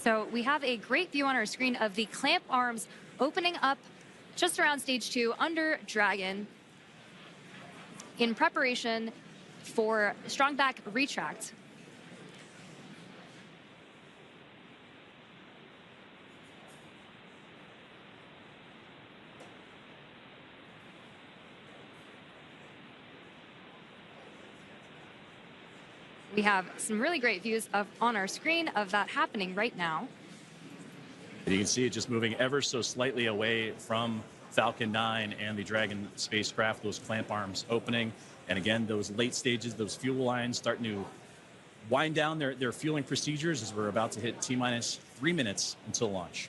So we have a great view on our screen of the clamp arms opening up just around stage 2 under Dragon in preparation for strong back retract. We have some really great views on our screen of that happening right now. And you can see it just moving ever so slightly away from Falcon 9 and the Dragon spacecraft, those clamp arms opening. And again, those late stages, those fuel lines starting to wind down their fueling procedures as we're about to hit T-minus 3 minutes until launch.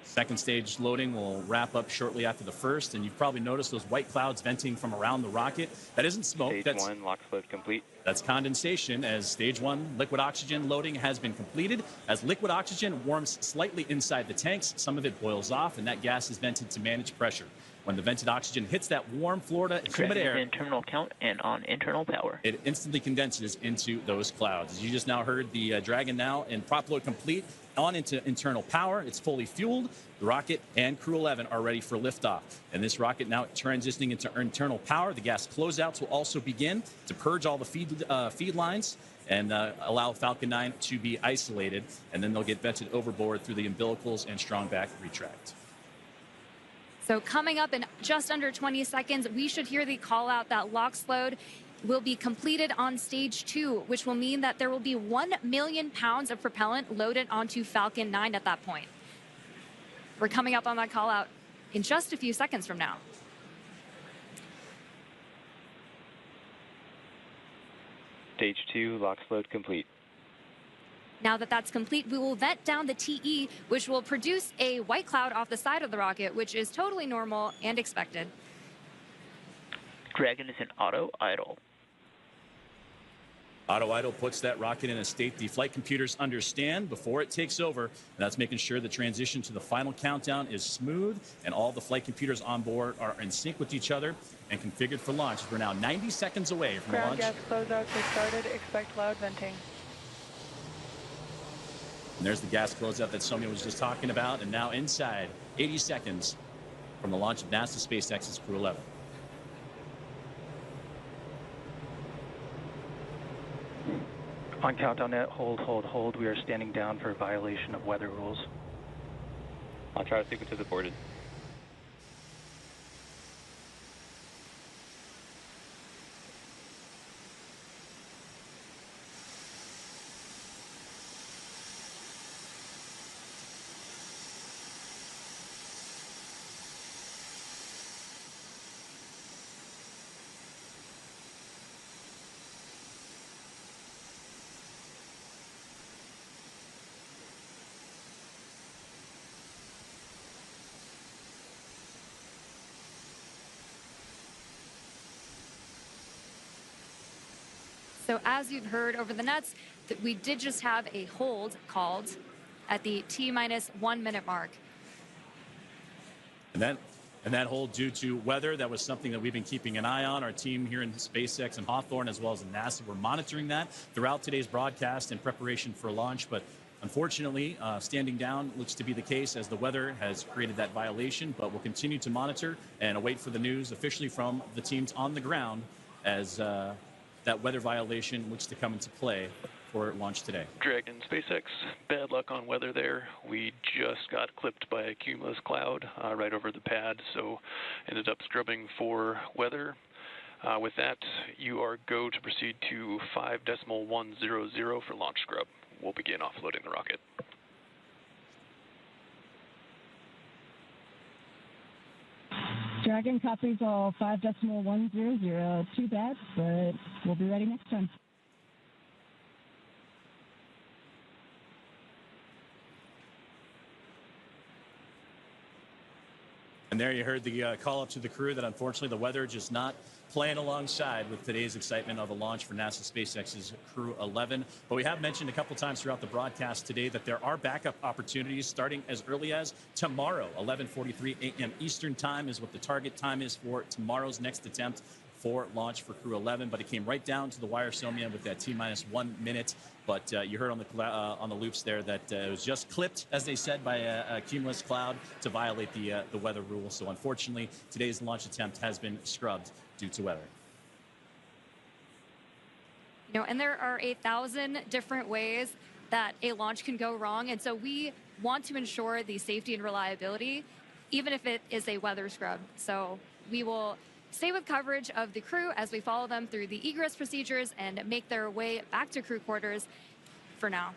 Second stage loading will wrap up shortly after the first, and you've probably noticed those white clouds venting from around the rocket. That isn't smoke. Stage 1, LOX load complete. That's condensation, as stage 1 liquid oxygen loading has been completed. As liquid oxygen warms slightly inside the tanks, some of it boils off, and that gas is vented to manage pressure. When the vented oxygen hits that warm Florida humid air, in terminal count and on internal power, it instantly condenses into those clouds. As you just now heard, the Dragon now in prop load complete, on into internal power. It's fully fueled. The rocket and Crew-11 are ready for liftoff. And this rocket now transitioning into internal power. The gas closeouts will also begin to purge all the feed lines and allow Falcon 9 to be isolated. And then they'll get vented overboard through the umbilicals and strong back retract. So coming up in just under 20 seconds, we should hear the call out that LOX load will be completed on stage 2, which will mean that there will be 1 million pounds of propellant loaded onto Falcon 9 at that point. We're coming up on that call out in just a few seconds from now. Stage 2, LOX load complete. Now that that's complete, we will vent down the TE, which will produce a white cloud off the side of the rocket, which is totally normal and expected. Dragon is in auto idle. Auto idle puts that rocket in a state the flight computers understand before it takes over. And that's making sure the transition to the final countdown is smooth and all the flight computers on board are in sync with each other and configured for launch. We're now 90 seconds away from Ground launch. gas closeouts have started. Expect loud venting. And there's the gas closeout that Sonia was just talking about. And now inside 80 seconds from the launch of NASA SpaceX's Crew-11. On countdown net, hold. We are standing down for a violation of weather rules. I'll try to sequence is aborted. So as you've heard over the nets, that we did just have a hold called at the T-minus 1 minute mark. And that hold due to weather, that was something that we've been keeping an eye on. Our team here in SpaceX and Hawthorne, as well as in NASA, we're monitoring that throughout today's broadcast in preparation for launch. But unfortunately, standing down looks to be the case as the weather has created that violation. But we'll continue to monitor and await for the news officially from the teams on the ground as that weather violation looks to come into play for launch today. Dragon SpaceX, bad luck on weather there. We just got clipped by a cumulus cloud right over the pad, so ended up scrubbing for weather. With that, you are go to proceed to 5.100 for launch scrub. We'll begin offloading the rocket. Dragon copies all 5.100. Too bad, but we'll be ready next time. And there you heard the call up to the crew that unfortunately the weather just not playing alongside with today's excitement of the launch for NASA SpaceX's Crew-11. But we have mentioned a couple times throughout the broadcast today that there are backup opportunities starting as early as tomorrow. 11:43 a.m. Eastern time is what the target time is for tomorrow's next attempt. for launch for Crew-11, but it came right down to the wire, Somia, with that T-minus 1 minute. But you heard on the loops there that it was just clipped, as they said, by a cumulus cloud to violate the weather rule. So unfortunately, today's launch attempt has been scrubbed due to weather. You know, and there are 1,000 different ways that a launch can go wrong, and so we want to ensure the safety and reliability, even if it is a weather scrub. So we will stay with coverage of the crew as we follow them through the egress procedures and make their way back to crew quarters for now.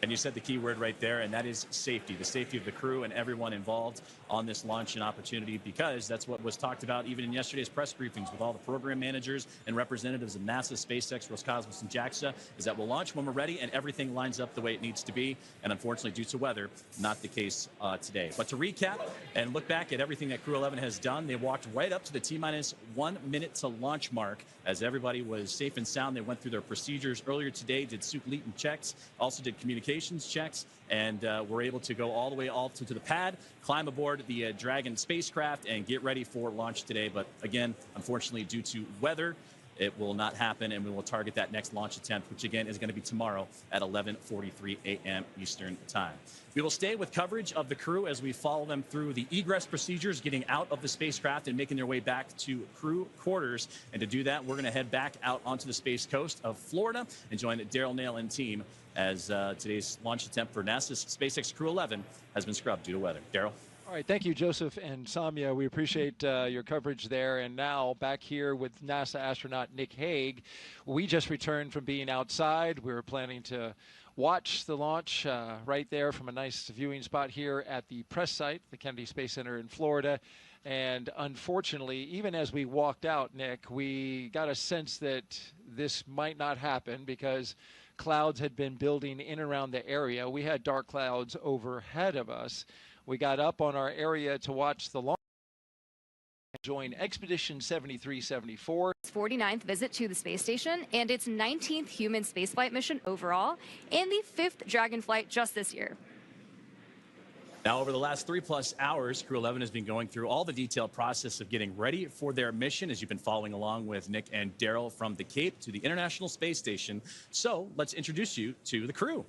And you said the key word right there, and that is safety, the safety of the crew and everyone involved on this launch and opportunity, because that's what was talked about even in yesterday's press briefings with all the program managers and representatives of NASA, SpaceX, Roscomos, and Jaxa, is that we'll launch when we're ready and everything lines up the way it needs to be. And unfortunately, due to weather, not the case today. But to recap and look back at everything that Crew-11 has done, they walked right up to the T-minus 1 minute to launch mark as everybody was safe and sound. They went through their procedures earlier today, did soup Leeton checks, also did communications checks, and were able to go all the way to the pad, climb aboard the Dragon spacecraft, and get ready for launch today. But again, unfortunately, due to weather, it will not happen, and we will target that next launch attempt, which again is going to be tomorrow at 11:43 a.m. Eastern Time. We will stay with coverage of the crew as we follow them through the egress procedures, getting out of the spacecraft and making their way back to crew quarters. And to do that, we're going to head back out onto the Space Coast of Florida and join Daryl Nail and team as today's launch attempt for NASA's SpaceX Crew-11 has been scrubbed due to weather. Daryl. All right, thank you, Joseph and Samia. We appreciate your coverage there. And now back here with NASA astronaut Nick Hague. We just returned from being outside. We were planning to watch the launch right there from a nice viewing spot here at the press site, the Kennedy Space Center in Florida. And unfortunately, even as we walked out, Nick, we got a sense that this might not happen because clouds had been building in and around the area. We had dark clouds overhead of us. We got up on our area to watch the launch and join Expedition 7374. Its 49th visit to the space station and its 19th human spaceflight mission overall, and the 5th Dragon flight just this year. Now, over the last 3+ hours, Crew-11 has been going through all the detailed process of getting ready for their mission, as you've been following along with Nick and Daryl from the Cape to the International Space Station. So let's introduce you to the crew.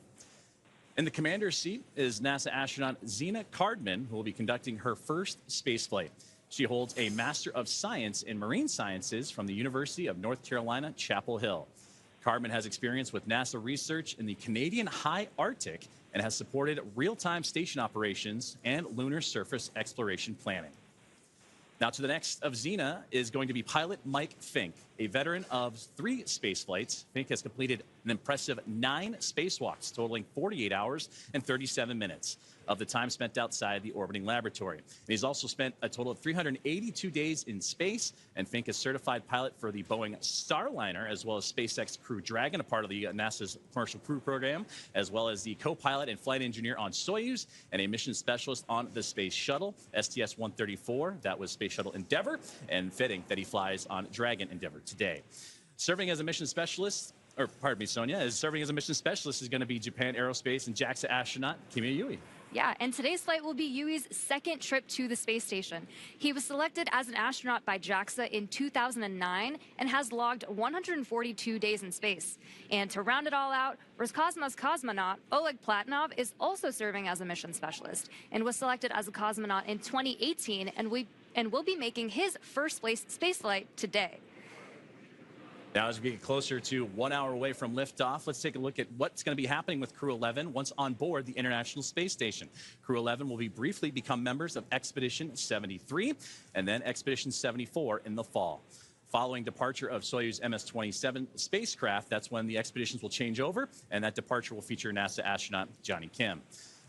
In the commander's seat is NASA astronaut Zena Cardman, who will be conducting her first spaceflight. She holds a Master of Science in Marine Sciences from the University of North Carolina, Chapel Hill. Cardman has experience with NASA research in the Canadian High Arctic and has supported real-time station operations and lunar surface exploration planning. Now to the next of Zena is going to be pilot Mike Fincke, a veteran of 3 space flights. Fincke has completed an impressive 9 spacewalks, totaling 48 hours and 37 minutes of the time spent outside the orbiting laboratory. And he's also spent a total of 382 days in space, and Fincke is certified pilot for the Boeing Starliner, as well as SpaceX Crew-Dragon, a part of the NASA's Commercial Crew Program, as well as the co-pilot and flight engineer on Soyuz, and a mission specialist on the Space Shuttle, STS-134, that was Space Shuttle Endeavour, and fitting that he flies on Dragon Endeavour today. Serving as a mission specialist, or pardon me, Sonia, serving as a mission specialist is going to be Japan Aerospace and Jaxa astronaut Kimiya. Yeah, and today's flight will be Yui's second trip to the space station. He was selected as an astronaut by Jaxa in 2009 and has logged 142 days in space. And to round it all out, Roscosmos cosmonaut Oleg Platonov is also serving as a mission specialist and was selected as a cosmonaut in 2018 and will be making his first space flight today. Now, as we get closer to 1 hour away from liftoff, let's take a look at what's going to be happening with Crew-11 once on board the International Space Station. Crew-11 will briefly become members of Expedition 73 and then Expedition 74 in the fall. Following departure of Soyuz MS-27 spacecraft, that's when the expeditions will change over, and that departure will feature NASA astronaut Johnny Kim.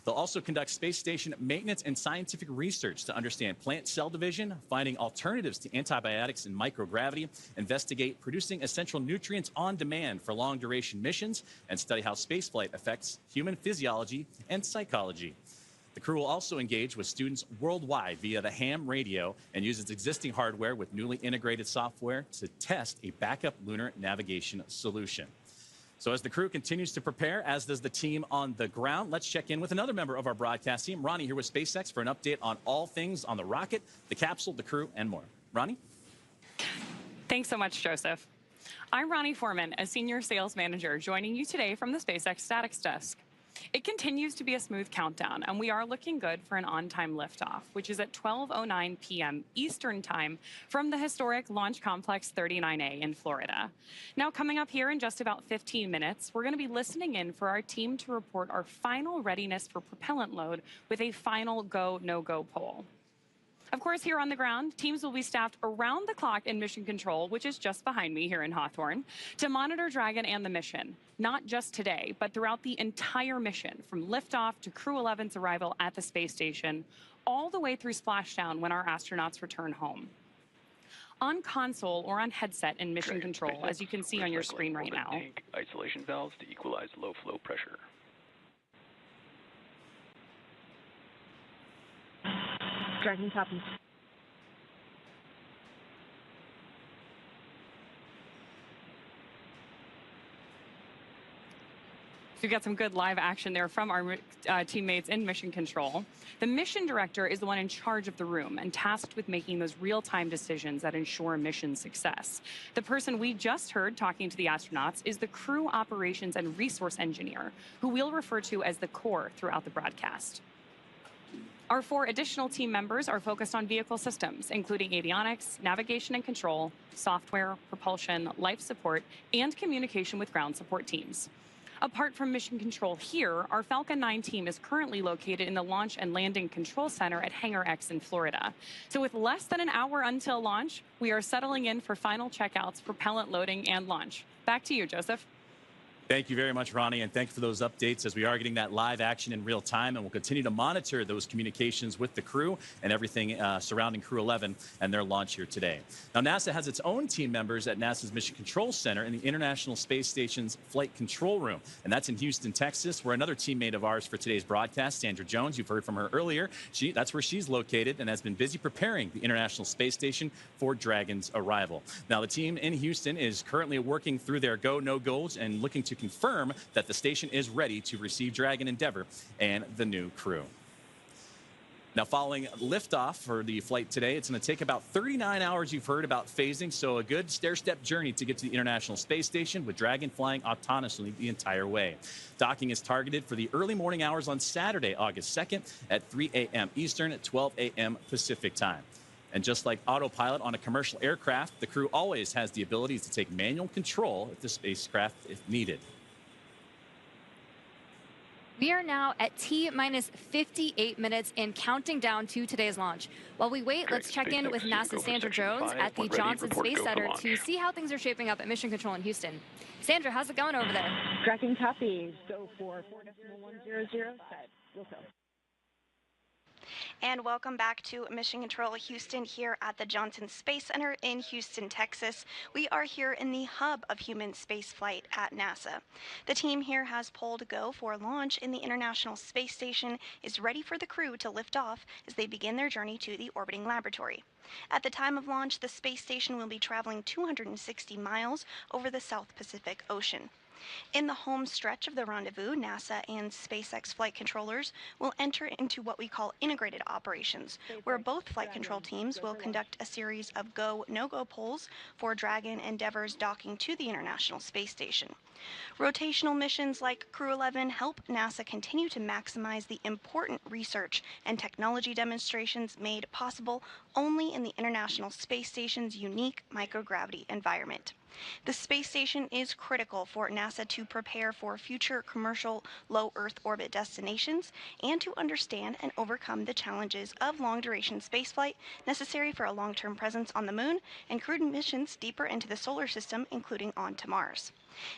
They'll also conduct space station maintenance and scientific research to understand plant cell division, finding alternatives to antibiotics and microgravity, investigate producing essential nutrients on demand for long-duration missions, and study how spaceflight affects human physiology and psychology. The crew will also engage with students worldwide via the ham radio and use its existing hardware with newly integrated software to test a backup lunar navigation solution. So as the crew continues to prepare, as does the team on the ground, let's check in with another member of our broadcast team, Ronnie, here with SpaceX for an update on all things on the rocket, the capsule, the crew, and more. Ronnie? Thanks so much, Joseph. I'm Ronnie Foreman, a senior sales manager, joining you today from the SpaceX Statics Desk. It continues to be a smooth countdown, and we are looking good for an on-time liftoff, which is at 12:09 p.m. Eastern Time from the historic Launch Complex 39A in Florida. Now, coming up here in just about 15 minutes, we're going to be listening in for our team to report our final readiness for propellant load with a final go, no-go poll. Of course, here on the ground, teams will be staffed around the clock in mission control, which is just behind me here in Hawthorne, to monitor Dragon and the mission, not just today, but throughout the entire mission, from liftoff to Crew-11's arrival at the space station, all the way through splashdown when our astronauts return home. On console or on headset in mission control, as you can see on your screen right now. Tank isolation valves to equalize low flow pressure. Dragon copy. So we got some good live action there from our teammates in mission control. The mission director is the one in charge of the room and tasked with making those real-time decisions that ensure mission success. The person we just heard talking to the astronauts is the crew operations and resource engineer, who we'll refer to as the core throughout the broadcast. Our 4 additional team members are focused on vehicle systems, including avionics, navigation and control, software, propulsion, life support, and communication with ground support teams. Apart from mission control here, our Falcon 9 team is currently located in the Launch and Landing Control Center at Hangar X in Florida. So with less than an hour until launch, we are settling in for final checkouts, propellant loading, and launch. Back to you, Joseph. Thank you very much, Ronnie, and thank you for those updates as we are getting that live action in real time, and we'll continue to monitor those communications with the crew and everything surrounding Crew-11 and their launch here today. Now, NASA has its own team members at NASA's Mission Control Center in the International Space Station's Flight Control Room, and that's in Houston, Texas, where another teammate of ours for today's broadcast, Sandra Jones, you've heard from her earlier. That's where she's located and has been busy preparing the International Space Station for Dragon's arrival. Now, the team in Houston is currently working through their go, no-goes and looking to confirm that the station is ready to receive Dragon Endeavour and the new crew. Now, following liftoff for the flight today, it's going to take about 39 hours, you've heard, about phasing, so a good stair-step journey to get to the International Space Station, with Dragon flying autonomously the entire way. Docking is targeted for the early morning hours on Saturday, August 2nd at 3 a.m. Eastern at 12 a.m. Pacific time. And just like autopilot on a commercial aircraft, the crew always has the ability to take manual control of the spacecraft if needed. We are now at T-minus 58 minutes and counting down to today's launch. While we wait, let's check in with NASA's Sandra Jones at the Johnson Space Center to see how things are shaping up at Mission Control in Houston. Sandra, how's it going over there? Tracking copy. Go for 4.100 set. Go. And welcome back to Mission Control Houston here at the Johnson Space Center in Houston, Texas. We are here in the hub of human spaceflight at NASA. The team here has pulled go for launch, and the International Space Station is ready for the crew to lift off as they begin their journey to the orbiting laboratory. At the time of launch, the space station will be traveling 260 miles over the South Pacific Ocean. In the home stretch of the rendezvous, NASA and SpaceX flight controllers will enter into what we call integrated operations, where both flight control teams will conduct a series of go, no-go polls for Dragon Endeavour's docking to the International Space Station. Rotational missions like Crew-11 help NASA continue to maximize the important research and technology demonstrations made possible only in the International Space Station's unique microgravity environment. The space station is critical for NASA to prepare for future commercial low Earth orbit destinations and to understand and overcome the challenges of long-duration spaceflight necessary for a long-term presence on the Moon and crewed missions deeper into the solar system, including on to Mars.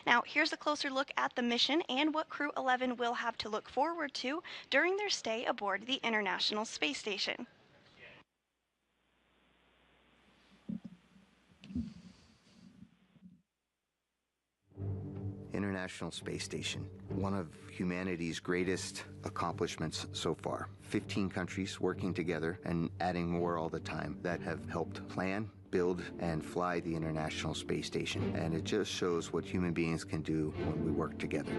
Now, here's a closer look at the mission and what Crew-11 will have to look forward to during their stay aboard the International Space Station. International Space Station, one of humanity's greatest accomplishments so far. 15 countries working together and adding more all the time that have helped plan, build, and fly the International Space Station. And it just shows what human beings can do when we work together.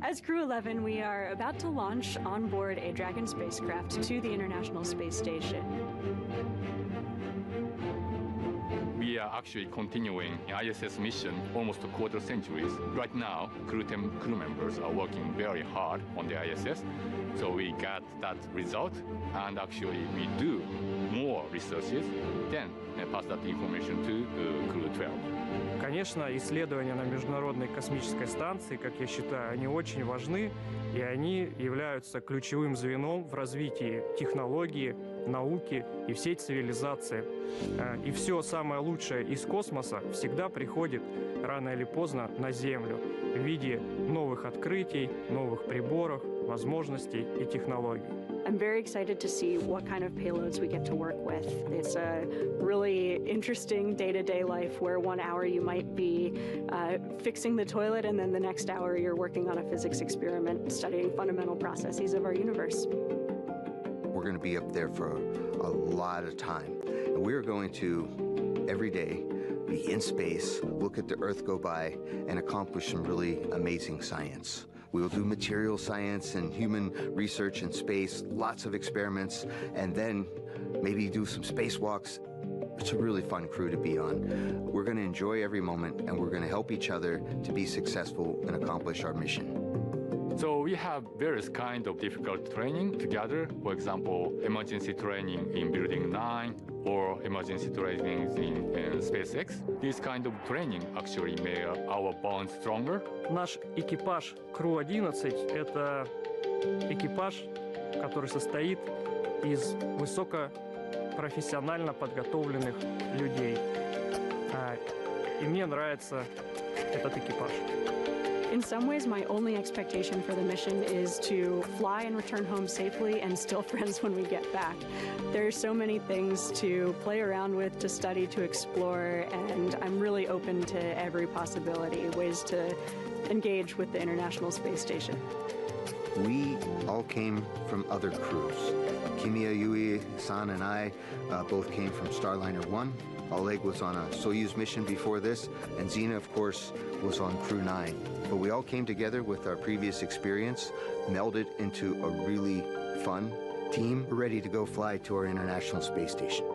As Crew-11, we are about to launch on board a Dragon spacecraft to the International Space Station. We are actually continuing an ISS mission almost a quarter centuries. Right now, crew members are working very hard on the ISS. So we got that result, and actually we do more researches, then pass that information to Crew-12. Конечно, исследования на Международной космической станции, как я считаю, они очень важны, и они являются ключевым звеном в развитии технологии, науки и всей цивилизации. И все самое лучшее из космоса всегда приходит рано или поздно на Землю в виде новых открытий, новых приборов, возможностей и технологий. I'm very excited to see what kind of payloads we get to work with. It's a really interesting day-to-day life where 1 hour you might be fixing the toilet and then the next hour you're working on a physics experiment studying fundamental processes of our universe. We're going to be up there for a lot of time. And we're going to, every day, be in space, look at the Earth go by, and accomplish some really amazing science. We will do material science and human research in space, lots of experiments, and then maybe do some spacewalks. It's a really fun crew to be on. We're going to enjoy every moment, and we're going to help each other to be successful and accomplish our mission. So we have various kinds of difficult training together. For example, emergency training in Building 9 or emergency training in SpaceX. This kind of training actually made our bond stronger. Наш экипаж Crew-11 – это экипаж, который состоит из высокопрофессионально подготовленных людей. И мне нравится этот экипаж. In some ways, my only expectation for the mission is to fly and return home safely and still friends when we get back. There are so many things to play around with, to study, to explore, and I'm really open to every possibility, ways to engage with the International Space Station. We all came from other crews. Kimiya, Yui, San, and I both came from Starliner 1. Oleg was on a Soyuz mission before this, and Zena, of course, was on Crew 9. But we all came together with our previous experience, melded into a really fun team. We're ready to go fly to our International Space Station.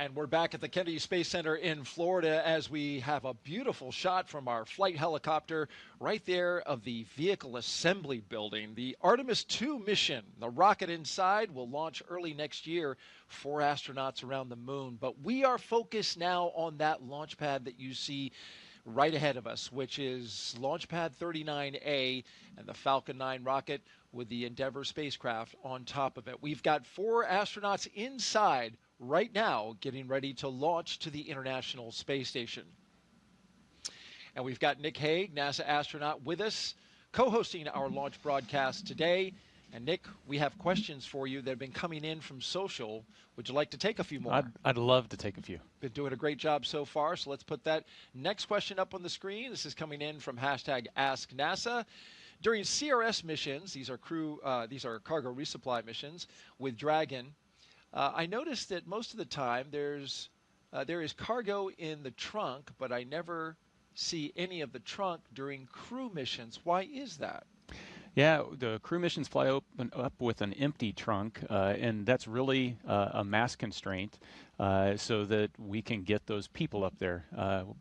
And we're back at the Kennedy Space Center in Florida as we have a beautiful shot from our flight helicopter right there of the vehicle assembly building. The Artemis 2 mission, the rocket inside, will launch early next year. 4 astronauts around the moon. But we are focused now on that launch pad that you see right ahead of us, which is Launch Pad 39A and the Falcon 9 rocket with the Endeavour spacecraft on top of it. We've got 4 astronauts inside right now getting ready to launch to the International Space Station. And we've got Nick Hague, NASA astronaut, with us, co-hosting our launch broadcast today. And Nick, we have questions for you that have been coming in from social. Would you like to take a few more? I'd love to take a few. Been doing a great job so far, so let's put that next question up on the screen. This is coming in from #AskNASA. During CRS missions, these are cargo resupply missions with Dragon, I noticed that most of the time there is cargo in the trunk, but I never see any of the trunk during crew missions. Why is that? Yeah, the crew missions fly up with an empty trunk, and that's really a mass constraint so that we can get those people up there.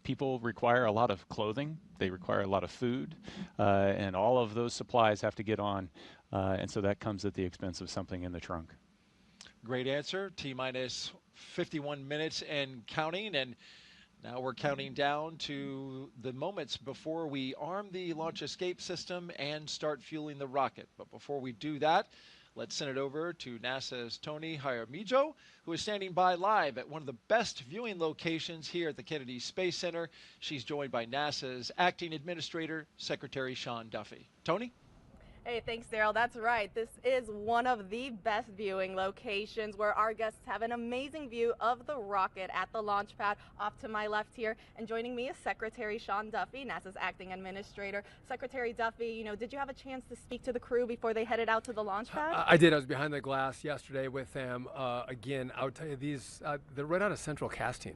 People require a lot of clothing, they require a lot of food, and all of those supplies have to get on, and so that comes at the expense of something in the trunk. Great answer. T-minus 51 minutes and counting, and now we're counting down to the moments before we arm the launch escape system and start fueling the rocket. But before we do that, let's send it over to NASA's Tony Jaramillo, who is standing by live at one of the best viewing locations here at the Kennedy Space Center. She's joined by NASA's Acting Administrator, Secretary Sean Duffy. Tony? Hey, thanks, Daryl. That's right. This is one of the best viewing locations where our guests have an amazing view of the rocket at the launch pad. Off to my left here, and joining me is Secretary Sean Duffy, NASA's Acting Administrator. Secretary Duffy, did you have a chance to speak to the crew before they headed out to the launch pad? I did. I was behind the glass yesterday with them. Again, I would tell you, they're right out of central casting.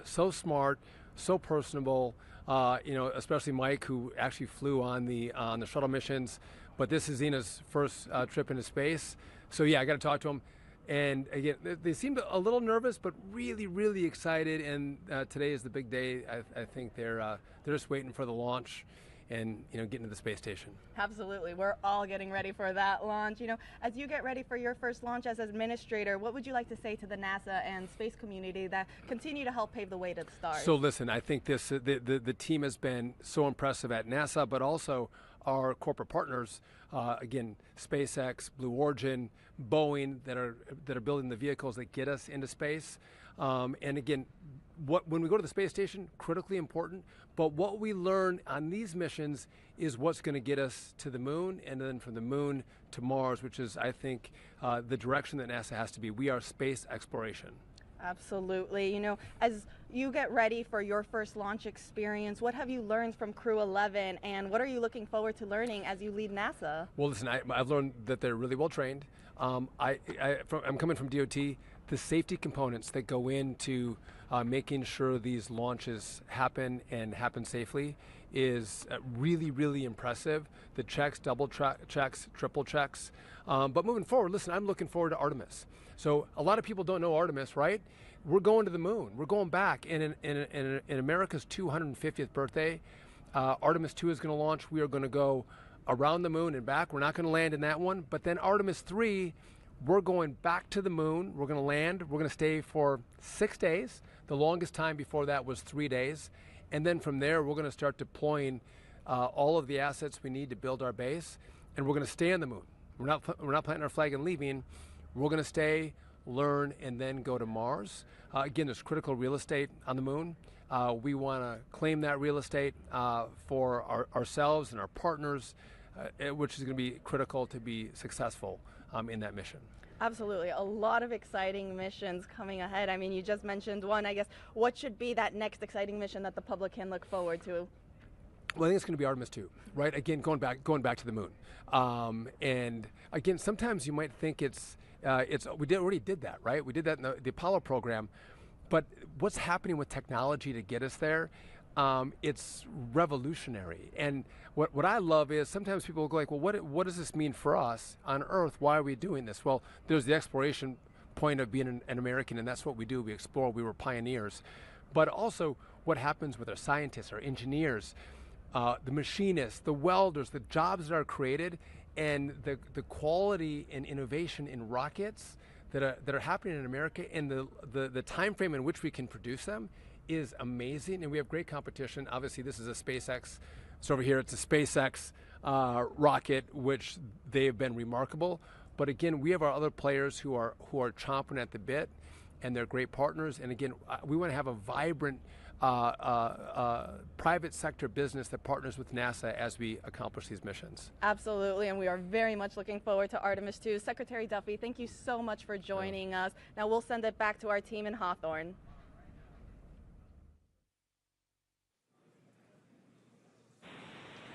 So smart, so personable. Especially Mike, who actually flew on the shuttle missions. But this is Zena's first trip into space. So yeah, I got to talk to him. And again, they seemed a little nervous, but really, really excited. And today is the big day. I think they're just waiting for the launch and getting to the space station. Absolutely. We're all getting ready for that launch. As you get ready for your first launch as administrator, what would you like to say to the NASA and space community that continue to help pave the way to the stars? So listen, I think the team has been so impressive at NASA, but also our corporate partners, again, SpaceX, Blue Origin, Boeing, that are building the vehicles that get us into space. And again, when we go to the space station, critically important, but what we learn on these missions is what's going to get us to the moon, and then from the moon to Mars, which is, I think, the direction that NASA has to be. We are space exploration. Absolutely. As you get ready for your first launch experience, what have you learned from Crew-11, and what are you looking forward to learning as you lead NASA? Well, listen, I've learned that they're really well trained. I'm coming from DOT. The safety components that go into making sure these launches happen and happen safely is really, really impressive. The checks, double checks, triple checks. But moving forward, listen, I'm looking forward to Artemis. So a lot of people don't know Artemis, right? We're going to the moon. We're going back. And in America's 250th birthday, Artemis 2 is going to launch. We are going to go around the moon and back. We're not going to land in that one. But then Artemis 3, we're going back to the moon. We're going to land. We're going to stay for 6 days. The longest time before that was 3 days. And then from there, we're going to start deploying all of the assets we need to build our base. And we're going to stay on the moon. We're not planting our flag and leaving. We're going to stay, learn, and then go to Mars. Again, there's critical real estate on the moon. We want to claim that real estate for ourselves and our partners, which is going to be critical to be successful in that mission. Absolutely. A lot of exciting missions coming ahead. I mean, you just mentioned one. I guess what should be that next exciting mission that the public can look forward to? Well, I think it's going to be Artemis 2, right? Again, going back to the moon. And again, sometimes you might think we already did that, right? We did that in the Apollo program. But what's happening with technology to get us there? It's revolutionary. And what I love is sometimes people will go like, well, what does this mean for us on Earth? Why are we doing this? Well, there's the exploration point of being an American, and that's what we do. We explore. We were pioneers. But also what happens with our scientists, our engineers, the machinists, the welders, the jobs that are created, and the quality and innovation in rockets that are happening in America, and the time frame in which we can produce them is amazing. And we have great competition. Obviously, this is a SpaceX. So over here, it's a SpaceX rocket, which they have been remarkable. But again, we have our other players who are chomping at the bit, and they're great partners. And again, we want to have a vibrant private sector business that partners with NASA as we accomplish these missions. Absolutely, and we are very much looking forward to Artemis 2. Secretary Duffy, thank you so much for joining us. Now we'll send it back to our team in Hawthorne.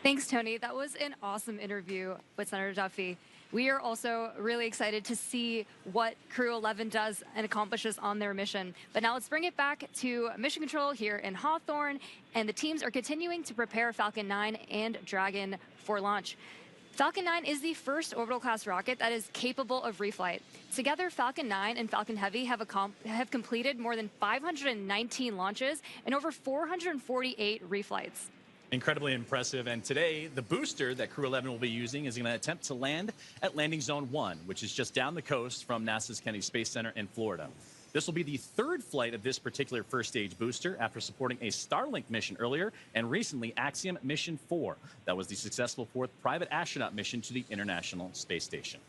Thanks, Tony. That was an awesome interview with Senator Duffy. We are also really excited to see what Crew-11 does and accomplishes on their mission. But now let's bring it back to Mission Control here in Hawthorne, and the teams are continuing to prepare Falcon 9 and Dragon for launch. Falcon 9 is the first orbital-class rocket that is capable of reflight. Together, Falcon 9 and Falcon Heavy have completed more than 519 launches and over 448 reflights. Incredibly impressive. And today, the booster that Crew-11 will be using is going to attempt to land at Landing Zone 1, which is just down the coast from NASA's Kennedy Space Center in Florida. This will be the third flight of this particular first-stage booster after supporting a Starlink mission earlier and recently Axiom Mission 4. That was the successful fourth private astronaut mission to the International Space Station.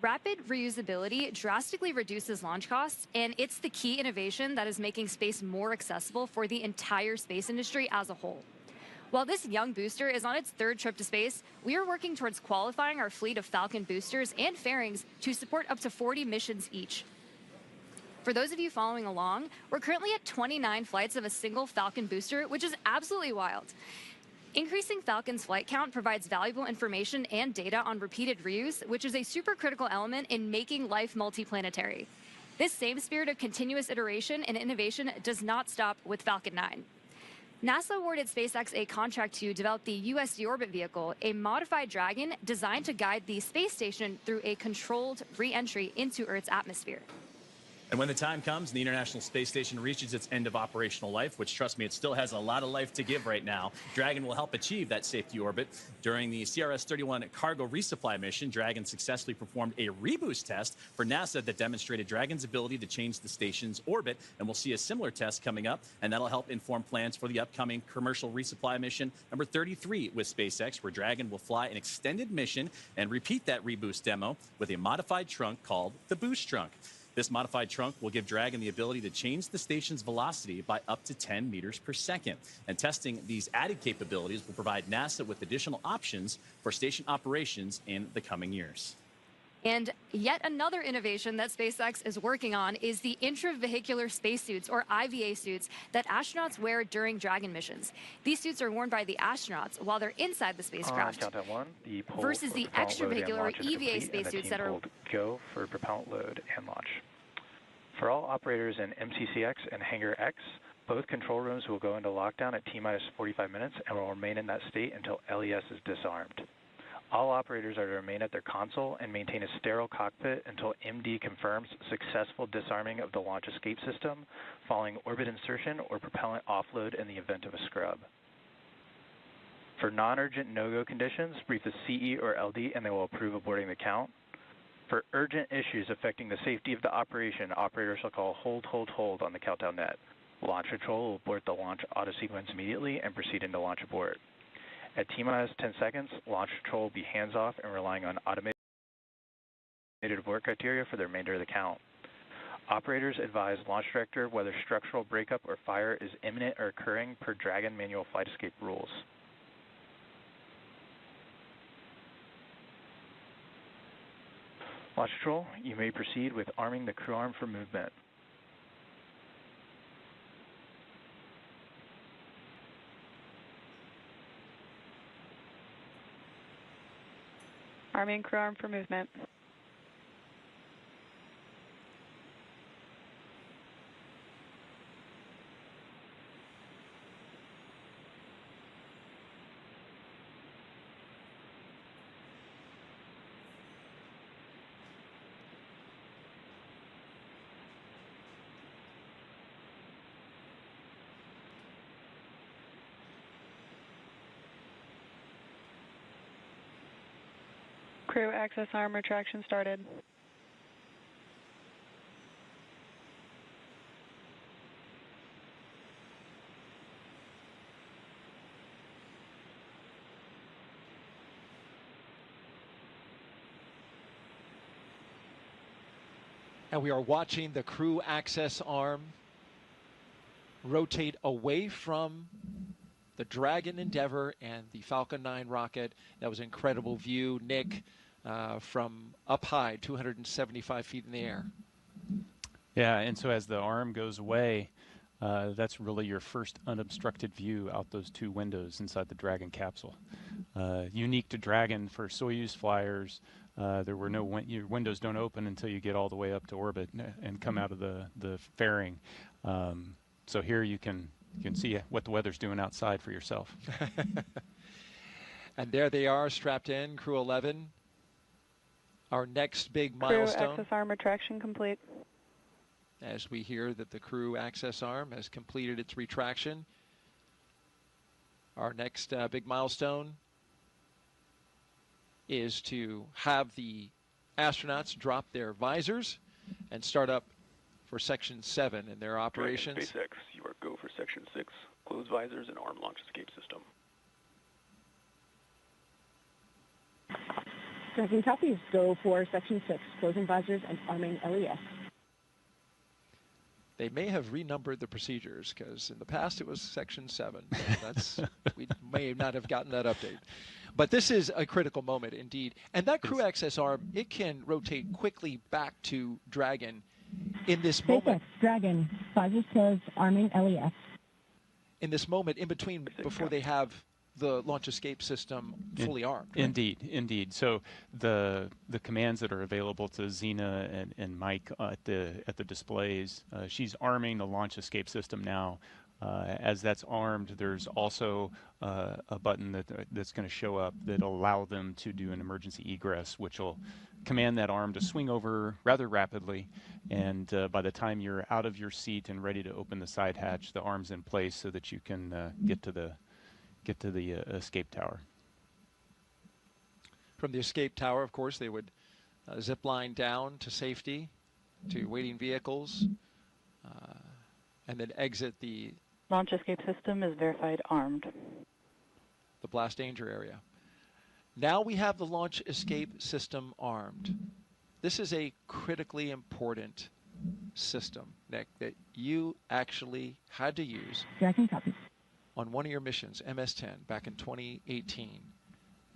Rapid reusability drastically reduces launch costs, and it's the key innovation that is making space more accessible for the entire space industry as a whole. While this young booster is on its third trip to space, we are working towards qualifying our fleet of Falcon boosters and fairings to support up to 40 missions each. For those of you following along, we're currently at 29 flights of a single Falcon booster, which is absolutely wild. Increasing Falcon's flight count provides valuable information and data on repeated reuse, which is a super critical element in making life multiplanetary. This same spirit of continuous iteration and innovation does not stop with Falcon 9. NASA awarded SpaceX a contract to develop the U.S. deorbit vehicle, a modified Dragon designed to guide the space station through a controlled re-entry into Earth's atmosphere. And when the time comes and the International Space Station reaches its end of operational life, which, trust me, it still has a lot of life to give right now, Dragon will help achieve that safety orbit. During the CRS-31 cargo resupply mission, Dragon successfully performed a reboost test for NASA that demonstrated Dragon's ability to change the station's orbit, and we'll see a similar test coming up, and that'll help inform plans for the upcoming commercial resupply mission number 33 with SpaceX, where Dragon will fly an extended mission and repeat that reboost demo with a modified trunk called the Boost Trunk. This modified trunk will give Dragon the ability to change the station's velocity by up to 10 meters per second. And testing these added capabilities will provide NASA with additional options for station operations in the coming years. And yet another innovation that SpaceX is working on is the intravehicular spacesuits, or IVA suits, that astronauts wear during Dragon missions. These suits are worn by the astronauts while they're inside the spacecraft, Countdown 1, the poll versus the extravehicular, or EVA spacesuits that are... Go for propellant load and launch. For all operators in MCCX and Hangar X, both control rooms will go into lockdown at T-minus 45 minutes and will remain in that state until LES is disarmed. All operators are to remain at their console and maintain a sterile cockpit until MD confirms successful disarming of the launch escape system following orbit insertion or propellant offload in the event of a scrub. For non-urgent no-go conditions, brief the CE or LD and they will approve aborting the count. For urgent issues affecting the safety of the operation, operators shall call hold, hold, hold on the countdown net. Launch control will abort the launch auto sequence immediately and proceed into launch abort. At T-minus 10 seconds, launch control will be hands-off and relying on automated abort criteria for the remainder of the count. Operators advise launch director whether structural breakup or fire is imminent or occurring per Dragon manual flight escape rules. Launch control, you may proceed with arming the crew arm for movement. Arming crew arm for movement. Crew access arm retraction started. And we are watching the crew access arm rotate away from the Dragon Endeavour and the Falcon 9 rocket. That was an incredible view, Nick, from up high, 275 feet in the air. Yeah, and so as the arm goes away, that's really your first unobstructed view out those two windows inside the Dragon capsule. Unique to Dragon for Soyuz flyers, there were no your windows don't open until you get all the way up to orbit and come out of the fairing. So here you can see what the weather's doing outside for yourself. And there they are, strapped in, Crew-11. Our next big milestone. Crew access arm retraction complete. As we hear that the crew access arm has completed its retraction. Our next big milestone is to have the astronauts drop their visors and start up for Section 7 in their operations. SpaceX, you are go for Section 6. Close visors and arm launch escape system. Dragon copies. Go for Section 6. Closing visors and arming LES. They may have renumbered the procedures because in the past it was Section 7. That's we may not have gotten that update. But this is a critical moment indeed. And that crew access arm, it can rotate quickly back to Dragon in this moment. Dragon, visors closed, arming LES. In this moment, in between, before they have the launch escape system fully armed. Right? Indeed. So the commands that are available to Zena and Mike at the displays, she's arming the launch escape system now As that's armed, there's also a button that's going to show up that'll allow them to do an emergency egress, which will command that arm to swing over rather rapidly. And by the time you're out of your seat and ready to open the side hatch, the arm's in place so that you can get to the escape tower. From the escape tower, of course, they would zip line down to safety, to waiting vehicles, and then exit the Launch escape system is verified armed. the blast danger area. Now we have the launch escape system armed. This is a critically important system, Nick, that you actually had to use Tracking copy. on one of your missions, MS-10, back in 2018,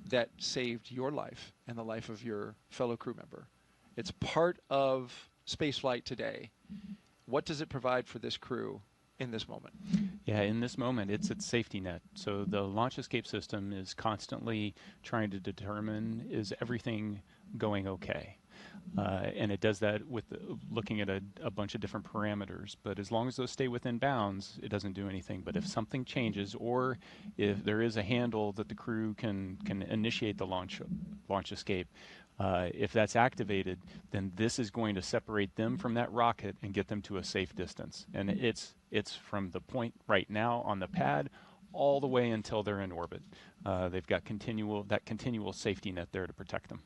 that saved your life and the life of your fellow crew member. It's part of spaceflight today. What does it provide for this crew in this moment? Yeah, in this moment, it's its safety net. So the launch escape system is constantly trying to determine, is everything going okay? And it does that with looking at a bunch of different parameters. But as long as those stay within bounds, it doesn't do anything. But if something changes, or if there is a handle that the crew can initiate the launch escape, if that's activated, then this is going to separate them from that rocket and get them to a safe distance. And it's from the point right now on the pad all the way until they're in orbit. They've got continual safety net there to protect them.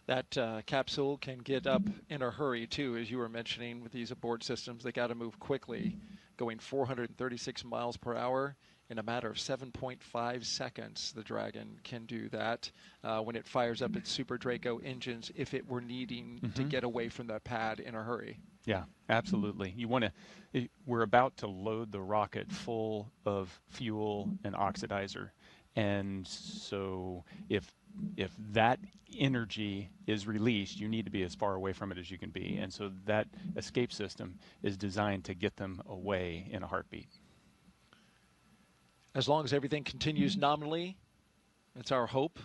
That capsule can get up in a hurry, too, as you were mentioning with these abort systems. They got to move quickly, going 436 miles per hour. In a matter of 7.5 seconds, the Dragon can do that when it fires up its Super Draco engines if it were needing to get away from that pad in a hurry. Yeah, absolutely. We're about to load the rocket full of fuel and oxidizer. And so if that energy is released, you need to be as far away from it as you can be. And so that escape system is designed to get them away in a heartbeat. As long as everything continues nominally, it's our hope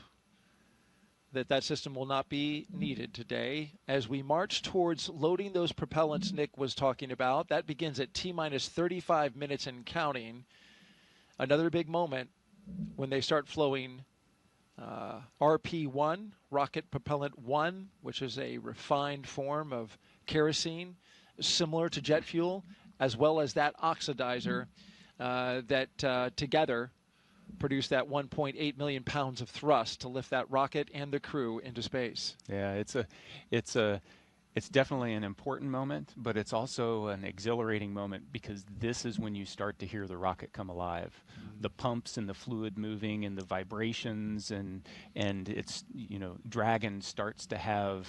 that that system will not be needed today. As we march towards loading those propellants Nick was talking about, that begins at T-minus 35 minutes and counting. Another big moment when they start flowing RP-1, Rocket Propellant 1, which is a refined form of kerosene, similar to jet fuel, as well as that oxidizer that together produce that 1.8 million pounds of thrust to lift that rocket and the crew into space. Yeah, it's definitely an important moment, but it's also an exhilarating moment because this is when you start to hear the rocket come alive. The pumps and the fluid moving and the vibrations and it's, Dragon starts to have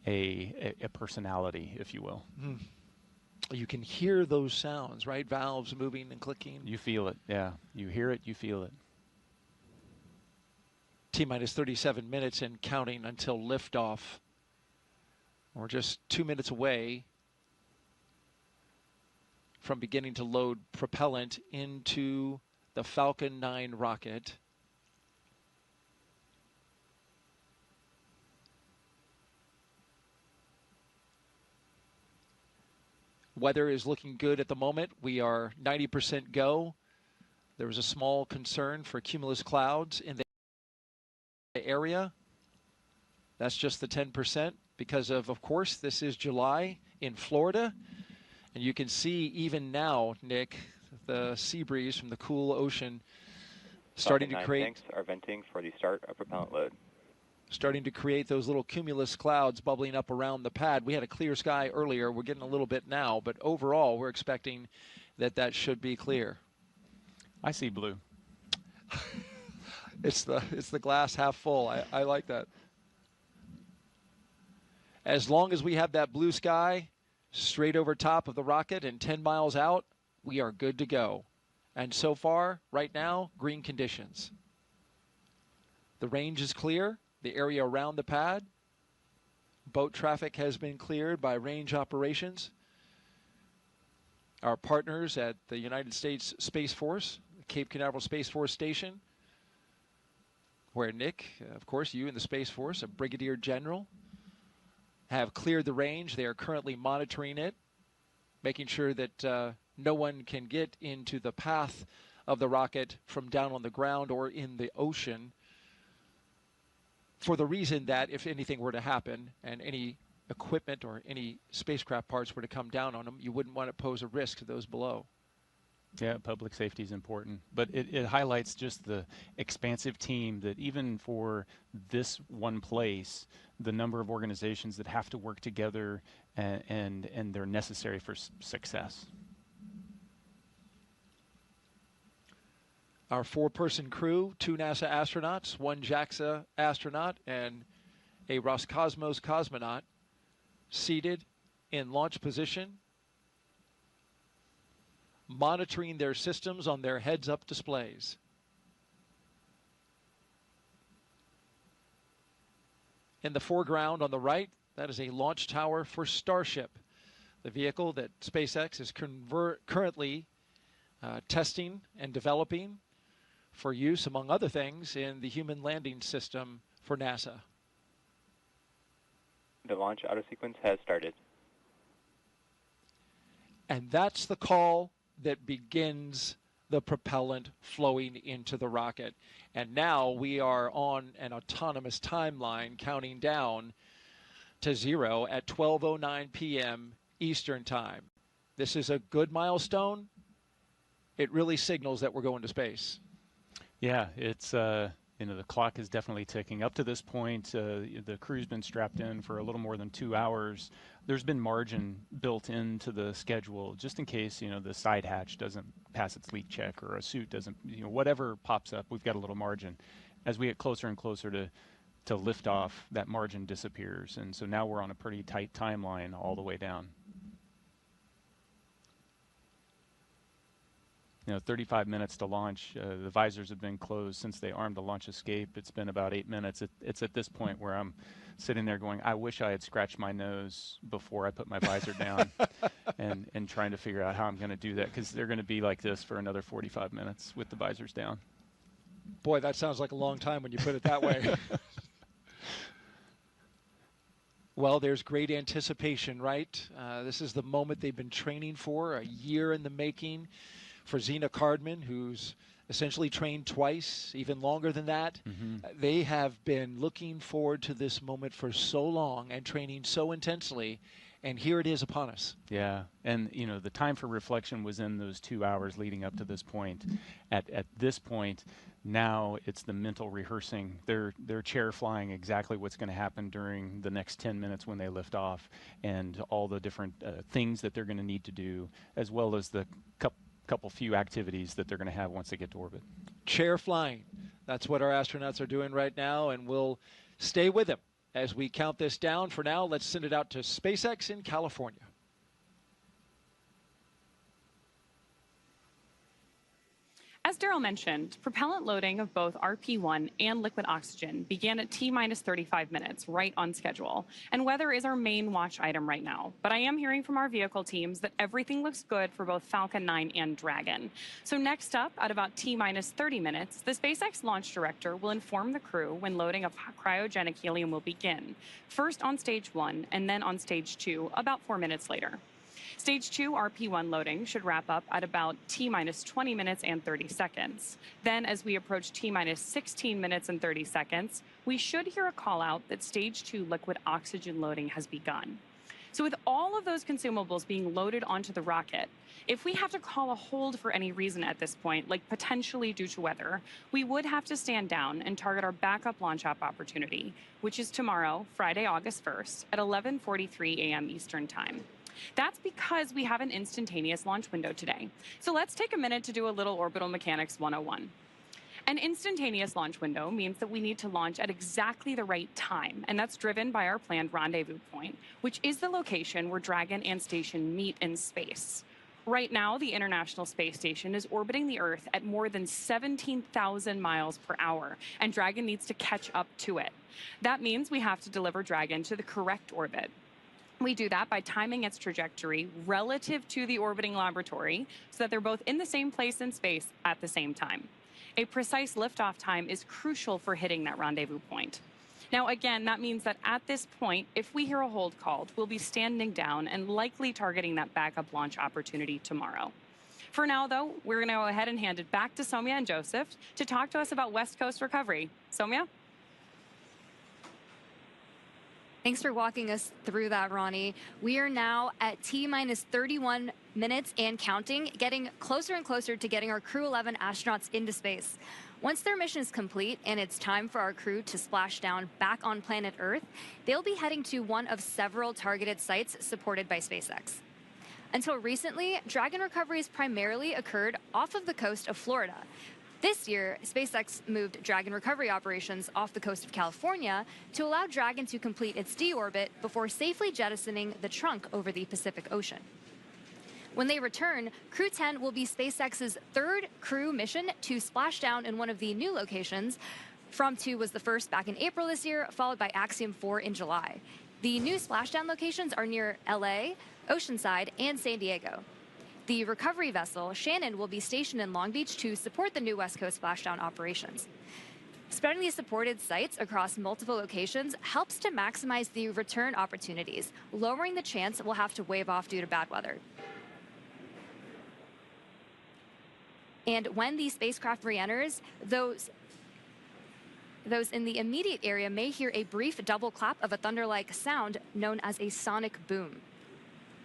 a personality, if you will. You can hear those sounds, right? Valves moving and clicking. You feel it, yeah. You hear it, you feel it. T-minus 37 minutes and counting until liftoff. We're just 2 minutes away from beginning to load propellant into the Falcon 9 rocket. Weather is looking good at the moment. We are 90% go. There was a small concern for cumulus clouds in the area. That's just the 10% because of course, this is July in Florida. And you can see even now, Nick, the sea breeze from the cool ocean starting to create. Tanks are venting for the start of propellant load. Starting to create those little cumulus clouds bubbling up around the pad. We had a clear sky earlier. We're getting a little bit now, but overall, we're expecting that should be clear. I see blue. It's the glass half full. I like that. As long as we have that blue sky straight over top of the rocket and 10 miles out, we are good to go. And so far, right now, green conditions. The range is clear. The area around the pad. Boat traffic has been cleared by range operations. Our partners at the United States Space Force, Cape Canaveral Space Force Station, where Nick, of course, you in the Space Force, a brigadier general, have cleared the range. They are currently monitoring it, making sure that No one can get into the path of the rocket from down on the ground or in the ocean, for the reason that if anything were to happen and any equipment or any spacecraft parts were to come down on them, you wouldn't want to pose a risk to those below. Yeah, public safety is important, but it highlights just the expansive team that even for this one place, the number of organizations that have to work together and they're necessary for success. Our 4-person crew, 2 NASA astronauts, 1 Jaxa astronaut, and a Roscosmos cosmonaut seated in launch position, monitoring their systems on their heads-up displays. In the foreground on the right, that is a launch tower for Starship, the vehicle that SpaceX is currently testing and developing for use, among other things, in the human landing system for NASA. The launch auto sequence has started. And that's the call that begins the propellant flowing into the rocket. And now we are on an autonomous timeline counting down to 0 at 12:09 p.m. Eastern Time. This is a good milestone. It really signals that we're going to space. Yeah, it's you know, the clock is definitely ticking. Up to this point, the crew's been strapped in for a little more than 2 hours. There's been margin built into the schedule just in case, you know, the side hatch doesn't pass its leak check or a suit doesn't, you know, whatever pops up, we've got a little margin. As we get closer and closer to liftoff, that margin disappears. And so now we're on a pretty tight timeline all the way down. You know, 35 minutes to launch. The visors have been closed since they armed the launch escape. It's been about 8 minutes. It's at this point where I'm sitting there going, I wish I had scratched my nose before I put my visor down and trying to figure out how I'm going to do that, because they're going to be like this for another 45 minutes with the visors down. Boy, that sounds like a long time when you put it that way. Well, there's great anticipation, right? This is the moment they've been training for, a year in the making. For Zena Cardman, who's essentially trained twice, even longer than that. They have been looking forward to this moment for so long and training so intensely, and here it is upon us. Yeah, and you know, the time for reflection was in those 2 hours leading up to this point. At this point, now it's the mental rehearsing. They're chair flying exactly what's going to happen during the next 10 minutes when they lift off, and all the different things that they're going to need to do, as well as the couple few activities that they're going to have once they get to orbit. Chair flying. That's what our astronauts are doing right now, and we'll stay with them as we count this down. For now, let's send it out to SpaceX in California. As Daryl mentioned, propellant loading of both RP-1 and liquid oxygen began at T-minus 35 minutes, right on schedule. And weather is our main watch item right now. But I am hearing from our vehicle teams that everything looks good for both Falcon 9 and Dragon. So next up, at about T-minus 30 minutes, the SpaceX launch director will inform the crew when loading of cryogenic helium will begin, first on stage 1 and then on stage 2 about 4 minutes later. Stage 2 RP-1 loading should wrap up at about T-minus 20 minutes and 30 seconds. Then, as we approach T-minus 16 minutes and 30 seconds, we should hear a call out that Stage 2 liquid oxygen loading has begun. So with all of those consumables being loaded onto the rocket, if we have to call a hold for any reason at this point, like potentially due to weather, we would have to stand down and target our backup launch opportunity, which is tomorrow, Friday, August 1st, at 11:43 a.m. Eastern Time. That's because we have an instantaneous launch window today. So let's take a minute to do a little orbital mechanics 101. An instantaneous launch window means that we need to launch at exactly the right time, and that's driven by our planned rendezvous point, which is the location where Dragon and Station meet in space. Right now, the International Space Station is orbiting the Earth at more than 17,000 miles per hour, and Dragon needs to catch up to it. That means we have to deliver Dragon to the correct orbit. We do that by timing its trajectory relative to the orbiting laboratory so that they're both in the same place in space at the same time. A precise liftoff time is crucial for hitting that rendezvous point. Now, again, that means that at this point, if we hear a hold called, we'll be standing down and likely targeting that backup launch opportunity tomorrow. For now, though, we're going to go ahead and hand it back to Soumya and Joseph to talk to us about West Coast recovery. Soumya? Thanks for walking us through that, Ronnie. We are now at T-minus 31 minutes and counting, getting closer and closer to getting our Crew-11 astronauts into space. Once their mission is complete and it's time for our crew to splash down back on planet Earth, they'll be heading to one of several targeted sites supported by SpaceX. Until recently, Dragon recoveries primarily occurred off of the coast of Florida. This year, SpaceX moved Dragon recovery operations off the coast of California to allow Dragon to complete its deorbit before safely jettisoning the trunk over the Pacific Ocean. When they return, Crew 10 will be SpaceX's third crew mission to splash down in one of the new locations. From 2 was the first back in April this year, followed by Axiom 4 in July. The new splashdown locations are near LA, Oceanside, and San Diego. The recovery vessel, Shannon, will be stationed in Long Beach to support the new West Coast splashdown operations. Spreading these supported sites across multiple locations helps to maximize the return opportunities, lowering the chance we'll have to wave off due to bad weather. And when the spacecraft re-enters, those in the immediate area may hear a brief double clap of a thunder-like sound known as a sonic boom.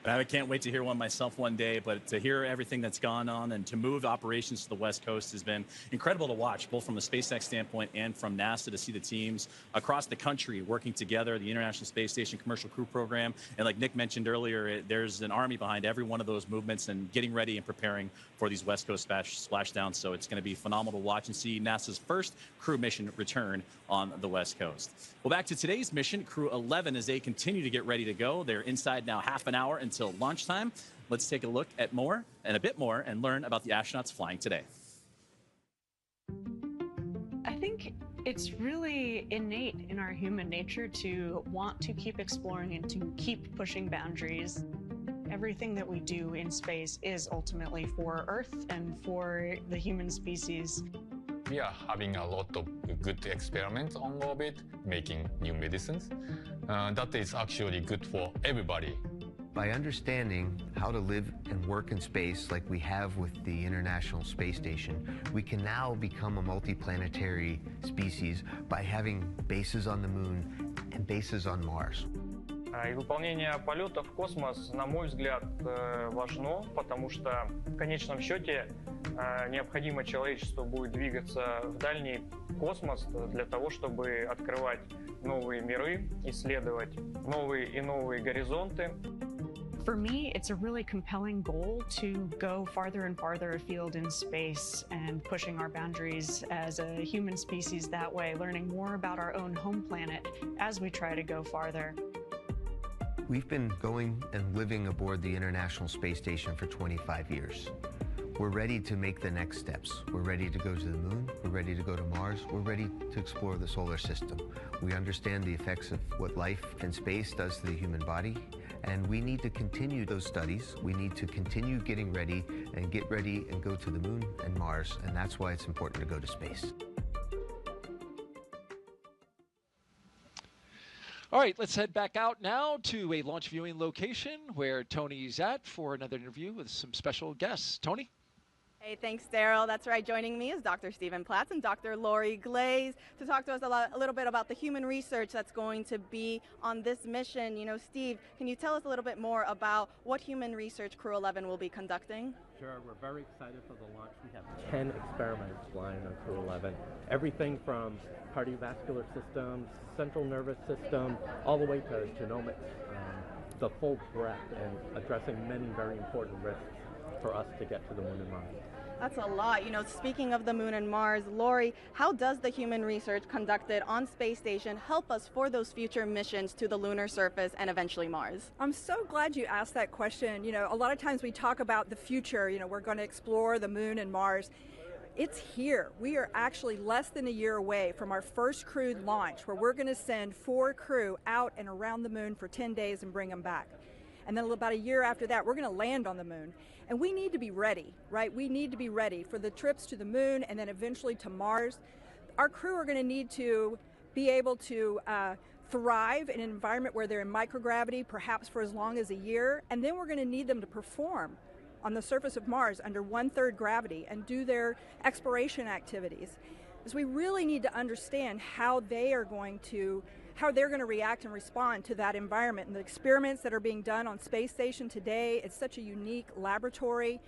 I can't wait to hear one myself one day, but to hear everything that's gone on and to move operations to the West Coast has been incredible to watch, both from a SpaceX standpoint and from NASA, to see the teams across the country working together, the International Space Station Commercial Crew Program. And like Nick mentioned earlier, there's an army behind every one of those movements and getting ready and preparing for these West Coast splashdowns. So it's going to be phenomenal to watch and see NASA's first crew mission return on the West Coast. Well, back to today's mission, Crew-11, as they continue to get ready to go. They're inside now half an hour until launch time. Let's take a look at more and a bit more and learn about the astronauts flying today. I think it's really innate in our human nature to want to keep exploring and to keep pushing boundaries. Everything that we do in space is ultimately for Earth and for the human species. We are having a lot of good experiments on orbit, making new medicines. That is actually good for everybody. By understanding how to live and work in space like we have with the International Space Station, we can now become a multiplanetary species by having bases on the Moon and bases on Mars. И выполнение полета в космос, на мой взгляд, важно, потому что в конечном счете необходимо человечеству будет двигаться в дальний космос для того, чтобы открывать новые миры, исследовать новые и новые горизонты. For me, it's a really compelling goal to go farther and farther afield in space and pushing our boundaries as a human species that way, learning more about our own home planet as we try to go farther. We've been going and living aboard the International Space Station for 25 years. We're ready to make the next steps. We're ready to go to the Moon. We're ready to go to Mars. We're ready to explore the solar system. We understand the effects of what life in space does to the human body, and we need to continue those studies. We need to continue getting ready and get ready and go to the Moon and Mars, and that's why it's important to go to space. All right, let's head back out now to a launch viewing location where Tony's at for another interview with some special guests. Tony? Hey, thanks, Daryl. That's right. Joining me is Dr. Stephen Platts and Dr. Lori Glaze to talk to us a little bit about the human research that's going to be on this mission. You know, Steve, can you tell us a little bit more about what human research Crew-11 will be conducting? Sure. We're very excited for the launch. We have 10 experiments flying on Crew-11. Everything from cardiovascular systems, central nervous system, all the way to genomics. The full breadth and addressing many very important risks for us to get to the Moon and Mars. That's a lot. You know, speaking of the Moon and Mars, Lori, how does the human research conducted on Space Station help us for those future missions to the lunar surface and eventually Mars? I'm so glad you asked that question. You know, a lot of times we talk about the future, you know, we're going to explore the Moon and Mars. It's here. We are actually less than a year away from our first crewed launch, where we're going to send 4 crew out and around the Moon for 10 days and bring them back. And then about a year after that, we're going to land on the Moon. And we need to be ready, right? We need to be ready for the trips to the Moon and then eventually to Mars. Our crew are going to need to be able to thrive in an environment where they're in microgravity, perhaps for as long as a year. And then we're going to need them to perform on the surface of Mars under 1/3 gravity and do their exploration activities, is we really need to understand how they're going to react and respond to that environment. And the experiments that are being done on Space Station today, it's such a unique laboratory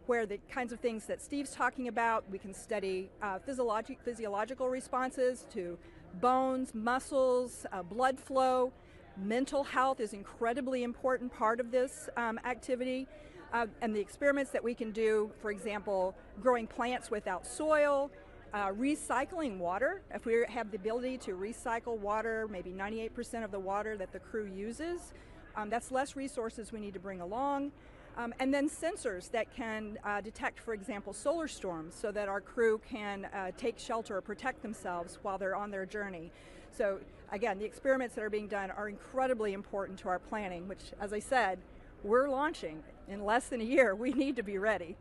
where the kinds of things that Steve's talking about, we can study physiological responses to bones, muscles, blood flow. Mental health is incredibly important part of this activity. And the experiments that we can do, for example, growing plants without soil, recycling water. If we have the ability to recycle water, maybe 98% of the water that the crew uses, that's less resources we need to bring along. And then sensors that can detect, for example, solar storms so that our crew can take shelter or protect themselves while they're on their journey. So again, the experiments that are being done are incredibly important to our planning, which, as I said, we're launching in less than a year. We need to be ready.